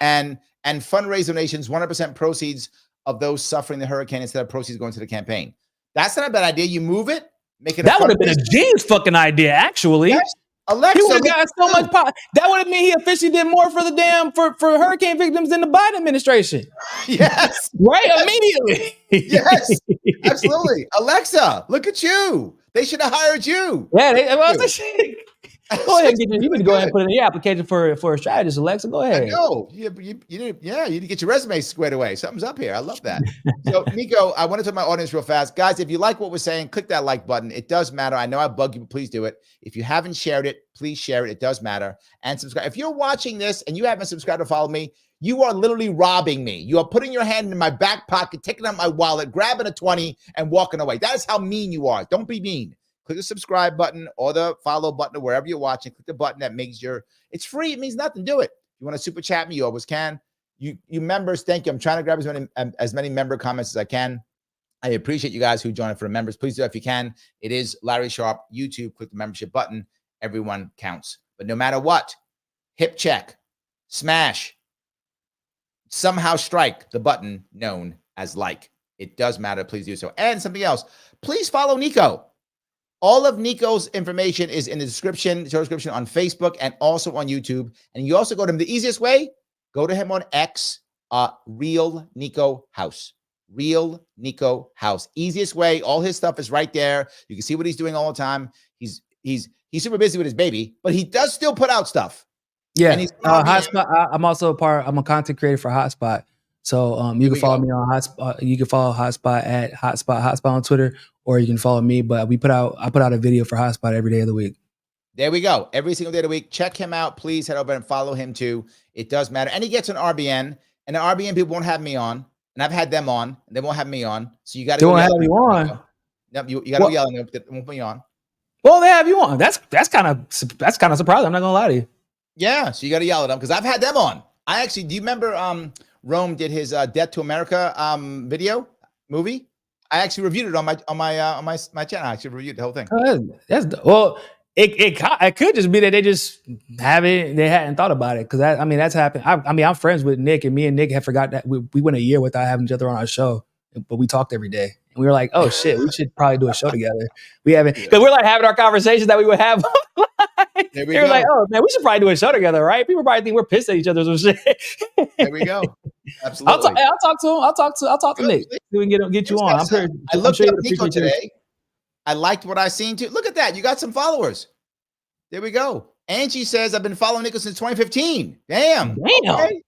and fundraise donations, 100% proceeds of those suffering the hurricane instead of proceeds going to the campaign. That's not a bad idea. You move it, make it. That would have been a genius fucking idea, actually. Yes. Alexa, he would have got so much power. That would have meant he officially did more for the for hurricane victims than the Biden administration. Yes. Right? Immediately. Yes. Absolutely. Alexa, look at you. They should have hired you. Yeah. Go ahead. You need to go ahead and put in your application for a strategist, Alexa. Go ahead. I know. You need to get your resume squared away. Something's up here. I love that. So, Niko, I want to tell my audience real fast. Guys, if you like what we're saying, click that like button. It does matter. I know I bug you, but please do it. If you haven't shared it, please share it. It does matter. And subscribe. If you're watching this and you haven't subscribed or followed me, you are literally robbing me. You are putting your hand in my back pocket, taking out my wallet, grabbing a 20 and walking away. That is how mean you are. Don't be mean. Click the subscribe button or the follow button or wherever you're watching. Click the button that makes it's free. It means nothing. Do it. If you want to super chat me, you always can. You members, thank you. I'm trying to grab as many member comments as I can. I appreciate you guys who joined for the members. Please do it if you can. It is Larry Sharpe, YouTube. Click the membership button. Everyone counts. But no matter what, hip check, smash, somehow strike the button known as like. It does matter. Please do so. And something else. Please follow Niko. All of Niko's information is in the description on Facebook and also on YouTube. And you also go to him. The easiest way, go to him on X, Real Niko House. Real Niko House. Easiest way. All his stuff is right there. You can see what he's doing all the time. He's super busy with his baby, but he does still put out stuff. Yeah. Hotspot. I'm also I'm a content creator for Hotspot. So you can follow me on Hotspot. You can follow Hotspot at Hotspot on Twitter, or you can follow me. But I put out a video for Hotspot every day of the week. There we go. Every single day of the week. Check him out. Please head over and follow him too. It does matter. And he gets an RBN, and the RBN people won't have me on. and I've had them on. And they won't have me on. So you got to. They won't have you on. Yep, you got to yell at them. They won't put me on. Well, they have you on. That's kind of surprising. I'm not gonna lie to you. Yeah, so you got to yell at them because I've had them on. I actually, do you remember Rome did his Death to America movie? I actually reviewed it on my channel. I actually reviewed the whole thing. Well, it could just be that they hadn't thought about it, because that's happened. I'm friends with Nick, and me and Nick have forgot that we went a year without having each other on our show, but we talked every day. And we were like, oh shit, we should probably do a show together. We haven't, because we're like having our conversations that we would have. They were like, oh man, we should probably do a show together, right? People probably think we're pissed at each other or some shit. There we go. Absolutely. I'll talk to him. I'll talk to Nick. We can get you on. I looked up Niko today. I liked what I seen too. Look at that. You got some followers. There we go. Angie says, I've been following Niko since 2015. Damn. Okay.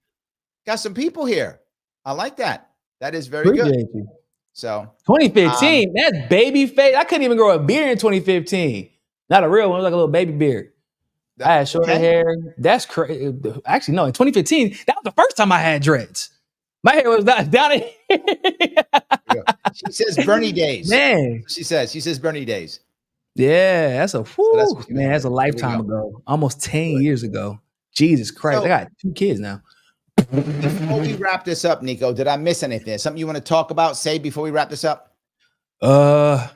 Got some people here. I like that. That is very good. You. So 2015, that's baby face. I couldn't even grow a beard in 2015. Not a real one, it was like a little baby beard. I had short hair. That's crazy. Actually, no, in 2015, that was the first time I had dreads. My hair was not down in She says Bernie days. Man. She says Bernie days. Yeah, that's a that's a lifetime ago. Almost 10 years ago. Jesus Christ. I got 2 kids now. Before we wrap this up, Niko, did I miss anything? Something you want to talk about, say before we wrap this up? But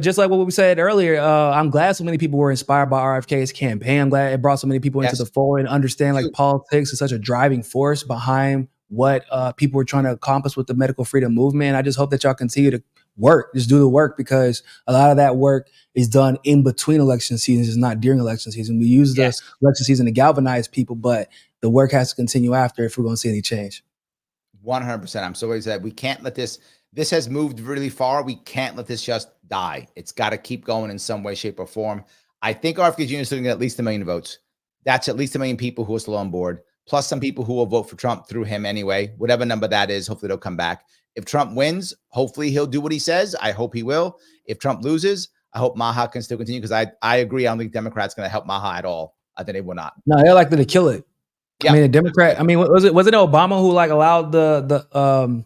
just like what we said earlier, I'm glad so many people were inspired by RFK's campaign. I'm glad it brought so many people into the fold and understand like politics is such a driving force behind what people were trying to accomplish with the medical freedom movement. I just hope that y'all continue to work, just do the work, because a lot of that work is done in between election seasons. It's not during election season. We use the election season to galvanize people, but the work has to continue after if we're going to see any change. 100%. I'm so excited. We can't let this has moved really far. We can't let this just die. It's got to keep going in some way, shape, or form. I think RFK Jr. is sitting at least 1 million votes. That's at least 1 million people who are still on board, plus some people who will vote for Trump through him anyway. Whatever number that is, hopefully they'll come back. If Trump wins, hopefully he'll do what he says. I hope he will. If Trump loses, I hope MAHA can still continue, because I agree. I don't think Democrats going to help MAHA at all. I think they will not. No, they're likely to kill it. Yeah. I mean, a Democrat. I mean, wasn't it Obama who like allowed the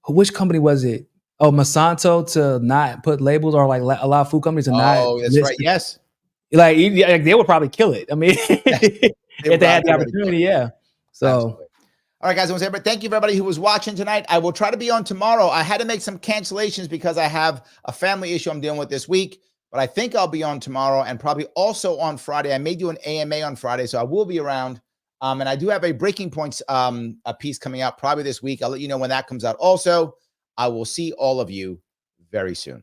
which company was it? Oh, Monsanto to not put labels, or like allow food companies to not. Oh, that's right. Yes. Like they would probably kill it. I mean, if they had the opportunity, yeah. So. Absolutely. All right, guys, I want to say, but thank you for everybody who was watching tonight. I will try to be on tomorrow. I had to make some cancellations because I have a family issue I'm dealing with this week, but I think I'll be on tomorrow and probably also on Friday. I may do an AMA on Friday, so I will be around. And I do have a Breaking Points a piece coming out probably this week. I'll let you know when that comes out. Also, I will see all of you very soon.